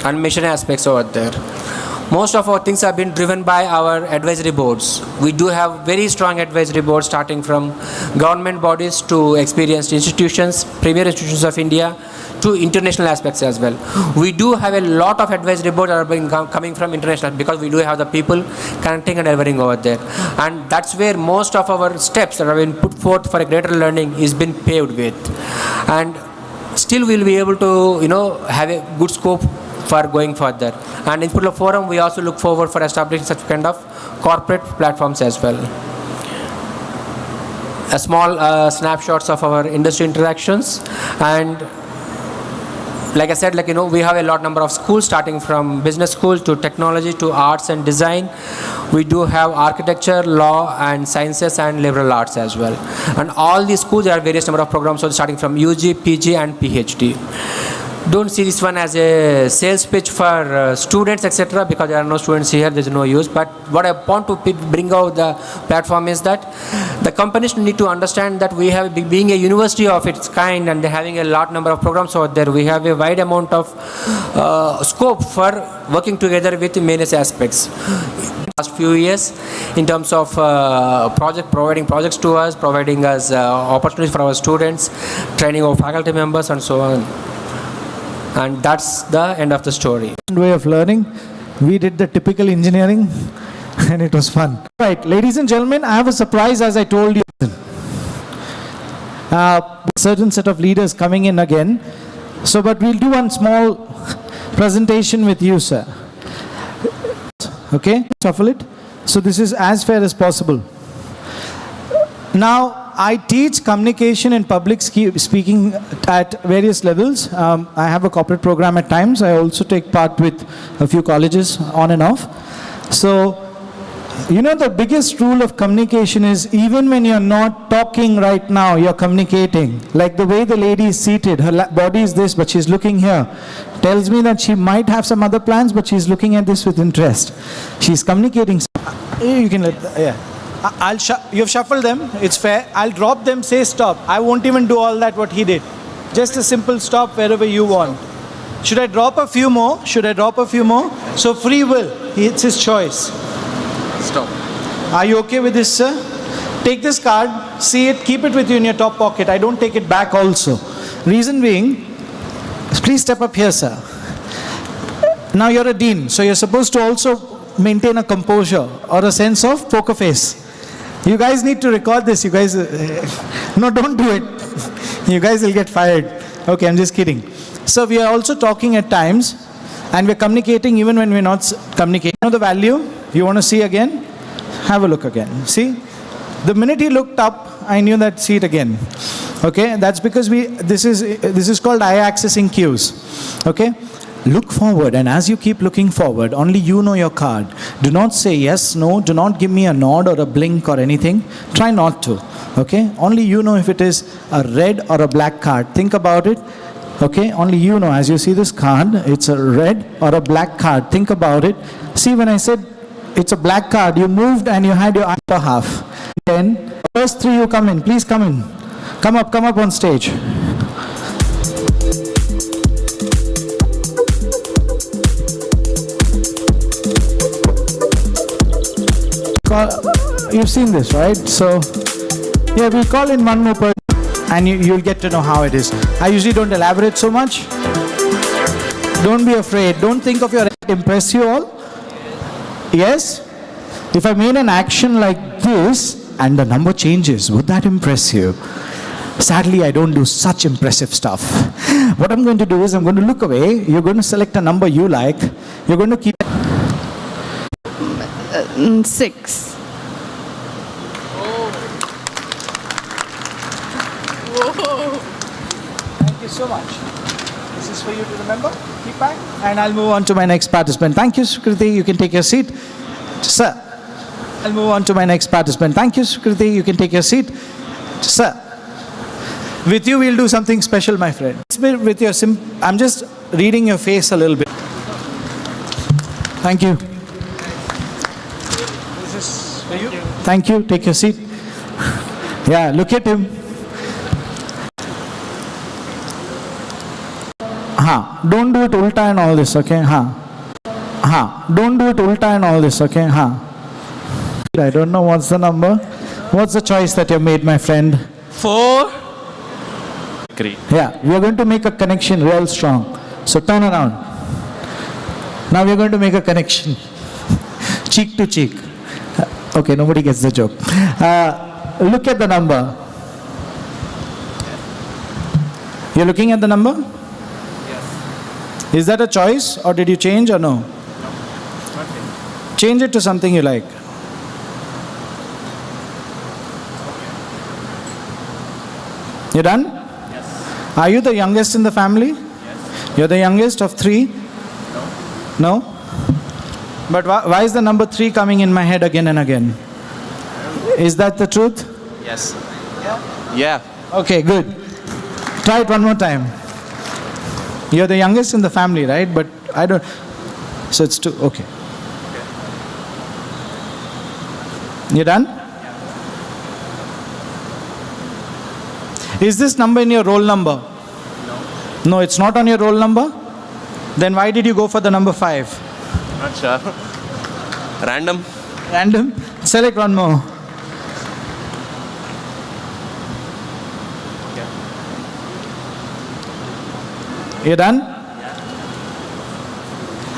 and mission aspects over there. Most of our things have been driven by our advisory boards. We do have very strong advisory boards, starting from government bodies to experienced institutions, premier institutions of India, to international aspects as well. We do have a lot of advisory boards that are being coming from international, because we do have the people connecting and delivering over there. And that's where most of our steps that have been put forth for a greater learning is been paved with. And still we'll be able to have a good scope for going further. And in particular forum, we also look forward for establishing such kind of corporate platforms as well. A small snapshots of our industry interactions. And like I said, we have a lot number of schools, starting from business schools to technology to arts and design. We do have architecture, law and sciences and liberal arts as well. And all these schools, there are various number of programs, so starting from UG, PG and PhD. Don't see this one as a sales pitch for students, etc., because there are no students here, there's no use. But what I want to bring out the platform is that the companies need to understand that we have, being a university of its kind and having a lot number of programs out there, we have a wide amount of scope for working together with various aspects. Last few years, in terms of providing projects to us, providing us opportunities for our students, training our faculty members and so on. And that's the end of the story. Way of learning. We did the typical engineering. And it was fun. Right, ladies and gentlemen, I have a surprise as I told you. Certain set of leaders coming in again. So, but we'll do one small presentation with you, sir. Okay, shuffle it. So this is as fair as possible. Now, I teach communication and public speaking at various levels. I have a corporate program at times. I also take part with a few colleges on and off. So, you know, the biggest rule of communication is even when you're not talking right now, you're communicating. Like the way the lady is seated, her body is this, but she's looking here. Tells me that she might have some other plans, but she's looking at this with interest. She's communicating. You can let, you've shuffled them, it's fair. I'll drop them, say stop. I won't even do all that what he did. Just a simple stop wherever you want. Should I drop a few more? Should I drop a few more? So free will, it's his choice. Stop. Are you okay with this, sir? Take this card, see it, keep it with you in your top pocket. I don't take it back also. Reason being, please step up here, sir. Now you're a dean, so you're supposed to also maintain a composure or a sense of poker face. You guys need to record this. You guys, no, don't do it. You guys will get fired. Okay, I'm just kidding. So we are also talking at times, and we're communicating even when we're not communicating. You know the value? You want to see again? Have a look again. See? The minute he looked up, I knew that, see it again. Okay? That's because this is called eye-accessing cues. Okay? Look forward, and as you keep looking forward, only you know your card. Do not say yes, no, do not give me a nod or a blink or anything. Try not to. Okay? Only you know if it is a red or a black card. Think about it. Okay? Only you know. As you see this card, it's a red or a black card. Think about it. See, when I said it's a black card, you moved and you had your upper half. Then, first three you come in. Please come in. Come up on stage. You've seen this, right? So, yeah, we'll call in one more person and you'll get to know how it is. I usually don't elaborate so much. Don't be afraid. Don't think of your impress you all. Yes? If I made an action like this and the number changes, would that impress you? Sadly, I don't do such impressive stuff. What I'm going to do is I'm going to look away. You're going to select a number you like. You're going to keep 6. Thank you so much. This is for you to remember. Keep back. And I'll move on to my next participant. Thank you, Sukriti. You can take your seat. Sir. I'll move on to my next participant. Thank you, Sukriti. You can take your seat. Sir. With you, we'll do something special, my friend. With your I'm just reading your face a little bit. Thank you. This is for you. Thank you. Take your seat. Yeah, look at him. Don't do it ulta and all this, okay? Don't do it ulta and all this, okay? I don't know what's the number. What's the choice that you made, my friend? 4. Great. Yeah, we are going to make a connection real strong. So turn around. Now we are going to make a connection. Cheek to cheek. Okay, nobody gets the joke. Look at the number. You're looking at the number? Yes. Is that a choice or did you change or no? No. Change it to something you like. You done? Yes. Are you the youngest in the family? Yes. You're the youngest of 3? No. No? But why is the number 3 coming in my head again and again? Is that the truth? Yes. Yeah. Okay, good. Try it one more time. You're the youngest in the family, right? But I don't. So it's 2. Okay. You done? Is this number in your roll number? No. No, it's not on your roll number? Then why did you go for the number 5? Not sure. Random. Random? Select one more. You done?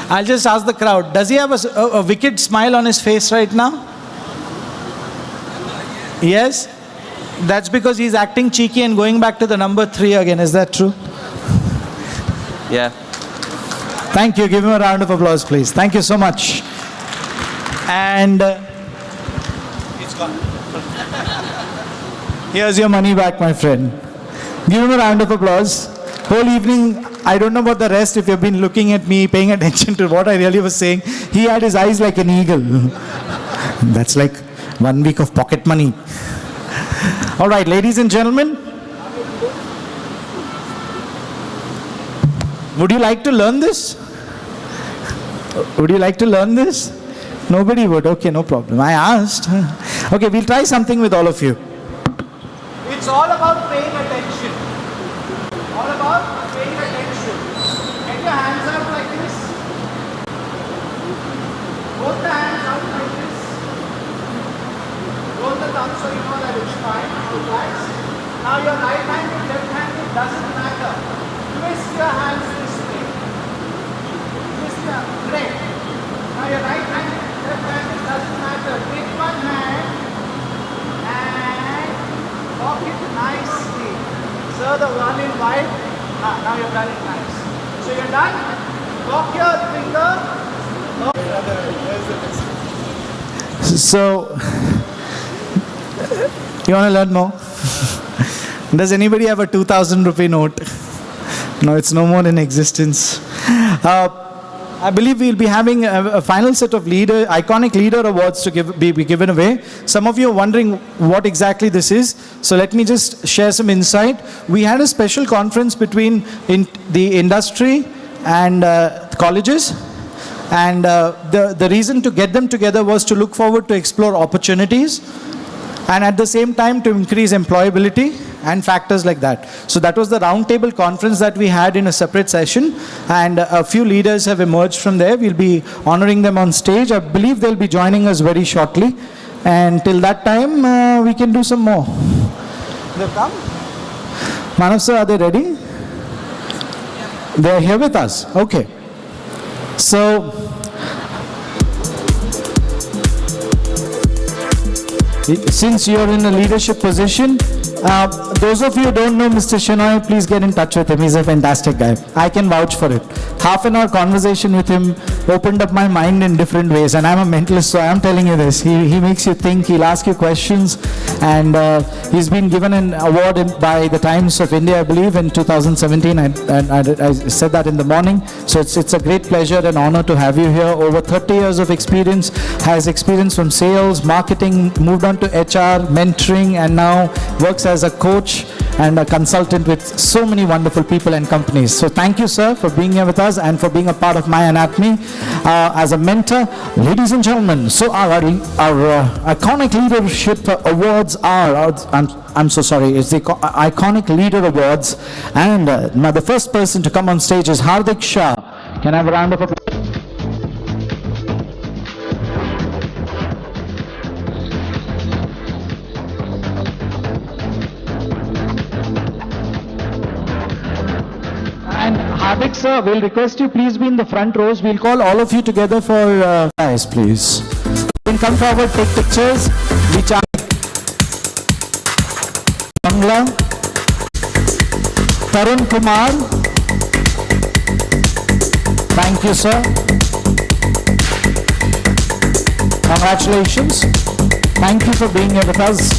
I'll just ask the crowd, does he have a wicked smile on his face right now? Yes? That's because he's acting cheeky and going back to the number 3 again. Is that true? Yeah. Thank you. Give him a round of applause, please. Thank you so much. And it's gone. Here's your money back, my friend. Give him a round of applause. Whole evening, I don't know about the rest, if you've been looking at me, paying attention to what I really was saying. He had his eyes like an eagle. That's like 1 week of pocket money. All right, ladies and gentlemen. Would you like to learn this? Would you like to learn this? Nobody would. Okay, no problem. I asked. Okay, we'll try something with all of you. It's all about paying attention. All about paying attention. Get your hands out like this. Both the hands out like this. Roll the thumb so you know that it's fine. Relax. Now your right hand and left hand, it doesn't matter. Twist your hands this way. Twist your great. Now your right hand and left hand, it doesn't matter. Take one hand and lock it nicely. Sir, the one in white. Now you've done it nice. So you're done. Lock your finger. So, you want to learn more? Does anybody have a 2,000 rupee note? No, it's no more in existence. I believe we'll be having a final set of iconic leader awards to be given away. Some of you are wondering what exactly this is. So let me just share some insight. We had a special conference between the industry and colleges. And the reason to get them together was to look forward to explore opportunities and at the same time to increase employability and factors like that. So that was the roundtable conference that we had in a separate session, and a few leaders have emerged from there. We'll be honoring them on stage. I believe they'll be joining us very shortly, and till that time we can do some more. They've come? Manav sir, are they ready? They're here with us. Okay. So since you're in a leadership position, those of you who don't know Mr. Shenoy, please get in touch with him. He's a fantastic guy. I can vouch for it. Half an hour conversation with him opened up my mind in different ways. And I'm a mentalist, so I'm telling you this. He makes you think, he'll ask you questions. And he's been given an award by the Times of India, I believe, in 2017. I said that in the morning. So it's a great pleasure and honor to have you here. Over 30 years of experience, has experience from sales, marketing, moved on to HR, mentoring, and now works as a coach and a consultant with so many wonderful people and companies. So thank you, sir, for being here with us and for being a part of my anatomy as a mentor. Ladies and gentlemen, so our iconic leadership awards are, I'm so sorry, it's the iconic leader awards, and now the first person to come on stage is Hardik Shah. Can I have a round of applause? Hardik sir, we'll request you please be in the front rows. We'll call all of you together for guys, please. You can come forward, take pictures. Vichar Bangla, Tarun Kumar. Thank you, sir. Congratulations. Thank you for being here with us.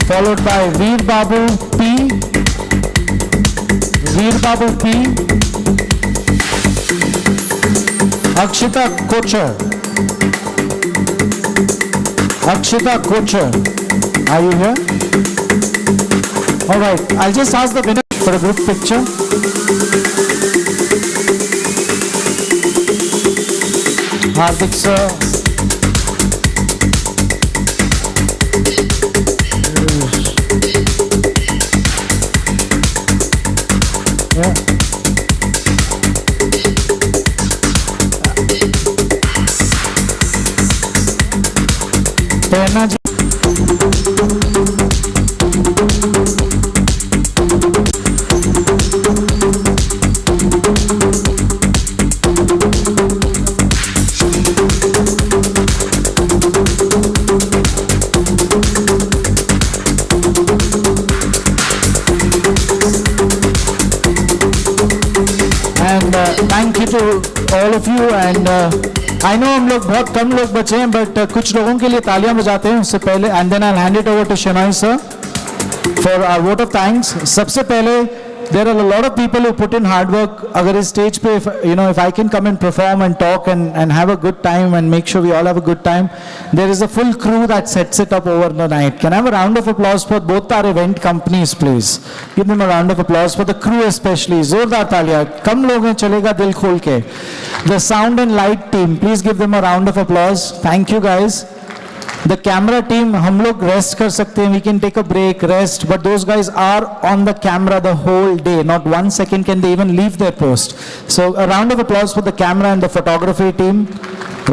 Followed by Veer Babu P. Veer Babu P. Akshita Kochar. Akshita Kochar. Are you here? All right. I'll just ask the winner for a group picture. Hardik sir. Yeah. Rachna ji. Thank you to all of you and I know हम लोग बहुत कम लोग बचे हैं but कुछ लोगों के लिए तालियां बजाते हैं उससे पहले and then I'll hand it over to Shenoy sir for our vote of thanks. सबसे पहले there are a lot of people who put in hard work. अगर इस stage पे if I can come and perform and talk and have a good time and make sure we all have a good time, there is a full crew that sets it up over the night. Can I have a round of applause for both our event companies, please? Give them a round of applause for the crew especially. जोरदार तालियां. कम लोग हैं चलेगा दिल खोल के. The sound and light team, please give them a round of applause. Thank you guys. The camera team, हम लोग rest कर सकते हैं, we can take a break, rest, but those guys are on the camera the whole day, not 1 second can they even leave their post. So a round of applause for the camera and the photography team.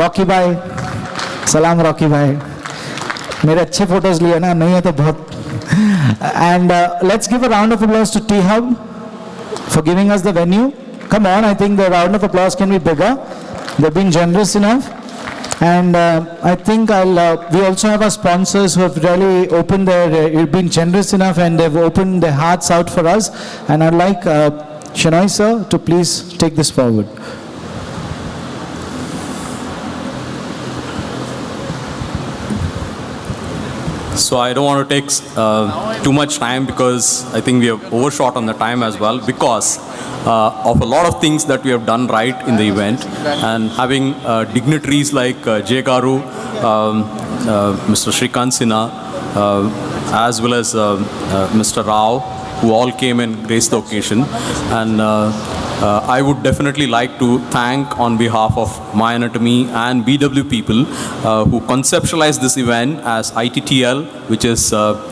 Rocky bhai, salam Rocky bhai. मेरे अच्छे photos लिए ना, नहीं है तो बहुत. And let's give a round of applause to T-Hub for giving us the venue. Come on, I think the round of applause can be bigger. They've been generous enough. And I think we also have our sponsors who have really opened been generous enough and they've opened their hearts out for us. And I'd like Shenoy sir to please take this forward. So I don't want to take too much time because I think we have overshot on the time as well because of a lot of things that we have done right in the event and having dignitaries like J. Garu, Mr. Shrikant Sinha, as well as Mr. Rao, who all came and graced the occasion. And I would definitely like to thank on behalf of My Anatomy and BW people who conceptualized this event as ITTL, which is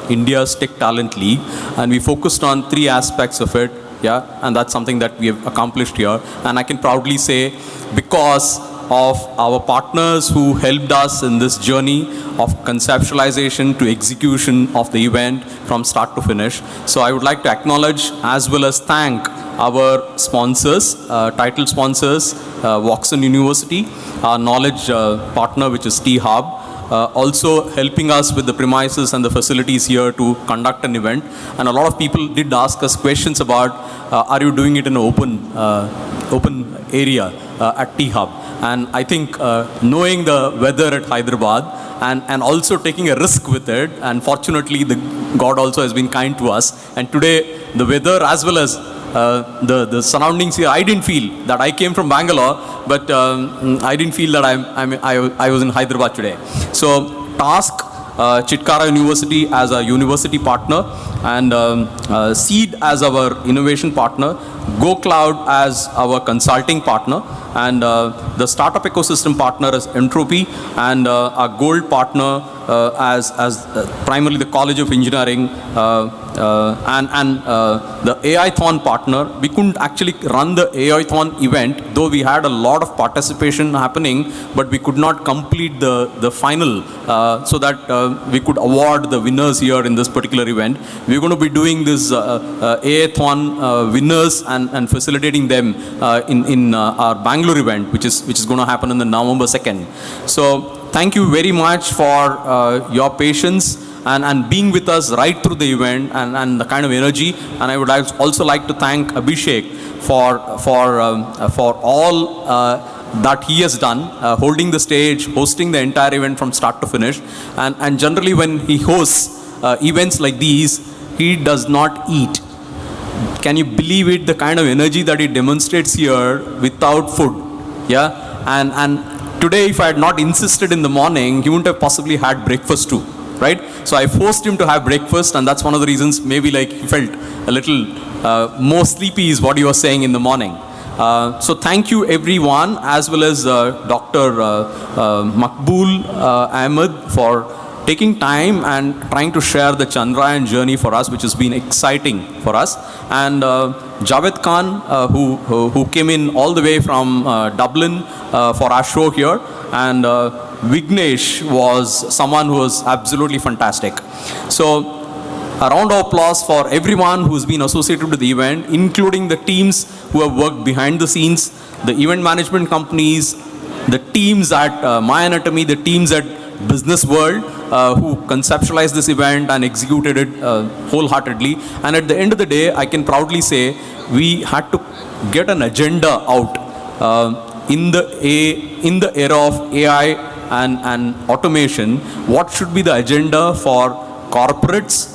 India's Tech Talent League. And we focused on 3 aspects of it. Yeah, and that's something that we have accomplished here. And I can proudly say, because of our partners who helped us in this journey of conceptualization to execution of the event from start to finish. So I would like to acknowledge as well as thank our sponsors, title sponsors, Watson University, our knowledge partner, which is T-Hub, also helping us with the premises and the facilities here to conduct an event. And a lot of people did ask us questions about, are you doing it in an open area at T-Hub? And I think knowing the weather at Hyderabad and also taking a risk with it, and fortunately God also has been kind to us. And today the weather as well as the surroundings here, I didn't feel that I came from Bangalore, but I didn't feel that I was in Hyderabad today. So task Chitkara University as a university partner and Seed as our innovation partner, GoCloud as our consulting partner, and the startup ecosystem partner is Entropy, and our gold partner as primarily the College of Engineering and the AI-thon partner. We couldn't actually run the AI-thon event, though we had a lot of participation happening, but we could not complete the final so that we could award the winners here in this particular event. We're going to be doing this AI-thon winners and facilitating them in our Bangalore event, which is going to happen on the November 2nd. So thank you very much for your patience and being with us right through the event and the kind of energy. And I would also like to thank Abhishek for all that he has done, holding the stage, hosting the entire event from start to finish. And generally when he hosts events like these, he does not eat. Can you believe it, the kind of energy that he demonstrates here without food? Yeah, and today if I had not insisted in the morning, he wouldn't have possibly had breakfast too, right? So I forced him to have breakfast, and that's one of the reasons maybe like he felt a little more sleepy is what he was saying in the morning. So thank you everyone, as well as Dr. Makbul Ahmed for taking time and trying to share the Chandrayaan journey for us, which has been exciting for us. And Javed Khan, who came in all the way from Dublin for our show here. And Vignesh was someone who was absolutely fantastic. So a round of applause for everyone who's been associated with the event, including the teams who have worked behind the scenes, the event management companies, the teams at My Anatomy, the teams at Business World who conceptualized this event and executed it wholeheartedly. And at the end of the day, I can proudly say we had to get an agenda out in the era of AI and automation. What should be the agenda for corporates,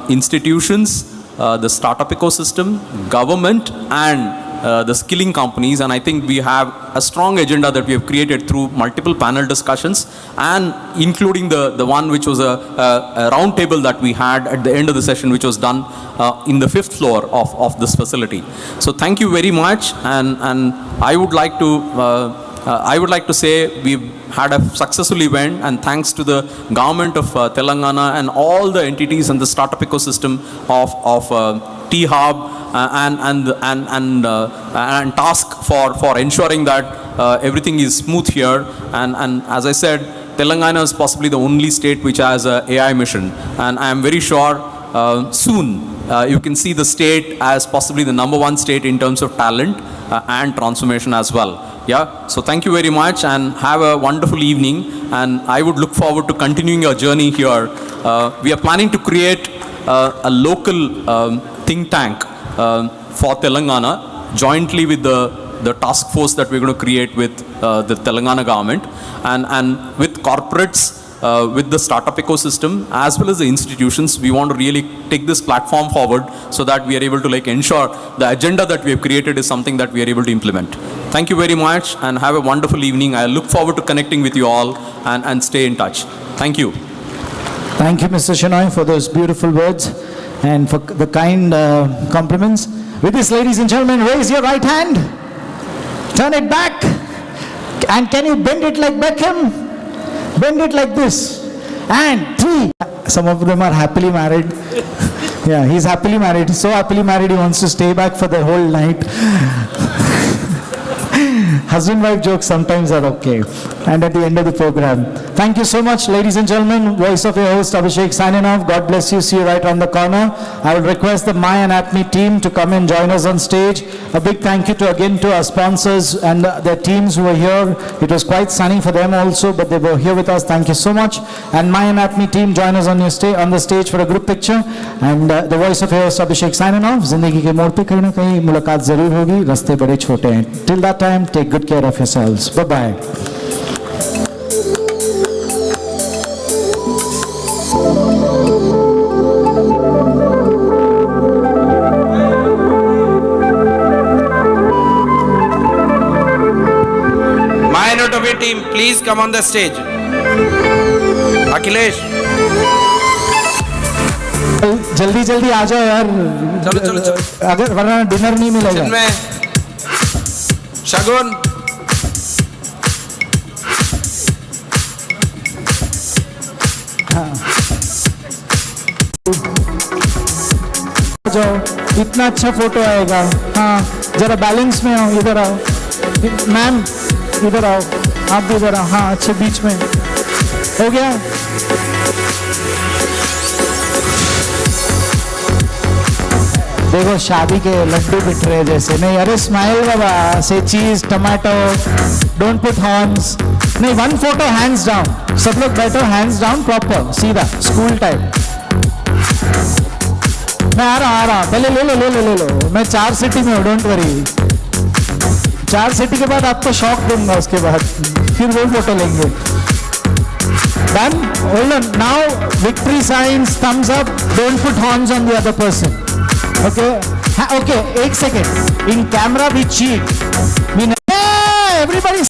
institutions, the startup ecosystem, government, and the skilling companies? And I think we have a strong agenda that we have created through multiple panel discussions, and including the one which was a round table that we had at the end of the session, which was done in the 5th floor of this facility. So thank you very much, and I would like to say we've had a successful event, and thanks to the government of Telangana and all the entities and the startup ecosystem of T-Hub and task for ensuring that everything is smooth here. And as I said, Telangana is possibly the only state which has an AI mission, and I am very sure soon you can see the state as possibly the #1 state in terms of talent and transformation as well. Yeah, so thank you very much and have a wonderful evening, and I would look forward to continuing your journey here. We are planning to create a local think tank for Telangana jointly with the task force that we're going to create with the Telangana government and with corporates, with the startup ecosystem as well as the institutions. We want to really take this platform forward so that we are able to ensure the agenda that we have created is something that we are able to implement. Thank you very much and have a wonderful evening. I look forward to connecting with you all and stay in touch. Thank you. Thank you, Mr. Shenoy, for those beautiful words and for the kind compliments. With this, ladies and gentlemen, raise your right hand, turn it back, and can you bend it like Beckham? Bend it like this. And 3. Some of them are happily married. Yeah, he's happily married. So happily married, he wants to stay back for the whole night. Husband-wife jokes sometimes are okay. And at the end of the program. Thank you so much, ladies and gentlemen. Voice of your host, Abhishek, signing off. God bless you. See you right on the corner. I will request the My Anatomy team to come and join us on stage. A big thank you again to our sponsors and their teams who were here. It was quite sunny for them also, but they were here with us. Thank you so much. And My Anatomy team, join us on the stage for a group picture. And the voice of your host, Abhishek, signing off. Zindagi ke mode pe kahin na kahin mulaqat zarur hogi. Raste bade chote hain. Till that time, take good care of yourselves. Bye-bye. My Anatomy team, please come on the stage. Akhilesh. जल्दी जल्दी आ जाओ यार. चलो चलो चलो. अगर वरना dinner नहीं मिलेगा. शगुन. जाओ, इतना अच्छा फोटो आएगा. हाँ, जरा बैलेंस में आओ. इधर आओ मैम, इधर आओ. आप भी इधर आओ. हाँ, अच्छे बीच में. हो गया. देखो शादी के लड्डू बिठ रहे जैसे. नहीं, अरे स्माइल बाबा. से चीज, टमाटो. Don't put horns. नहीं, 1 फोटो हैंड्स डाउन. सब लोग बैठो, हैंड्स डाउन प्रॉपर, सीधा स्कूल टाइप. मैं आ रहा. पहले ले लो. मैं 4 सिटी में हूँ, डोंट वरी. 4 सिटी के बाद आपको शॉक दूंगा. उसके बाद फिर वो फोटो लेंगे. Done? Hold on. Now, victory signs, thumbs up. Don't put horns on the other person. Okay? Okay, 1 second. In camera, we cheat. Everybody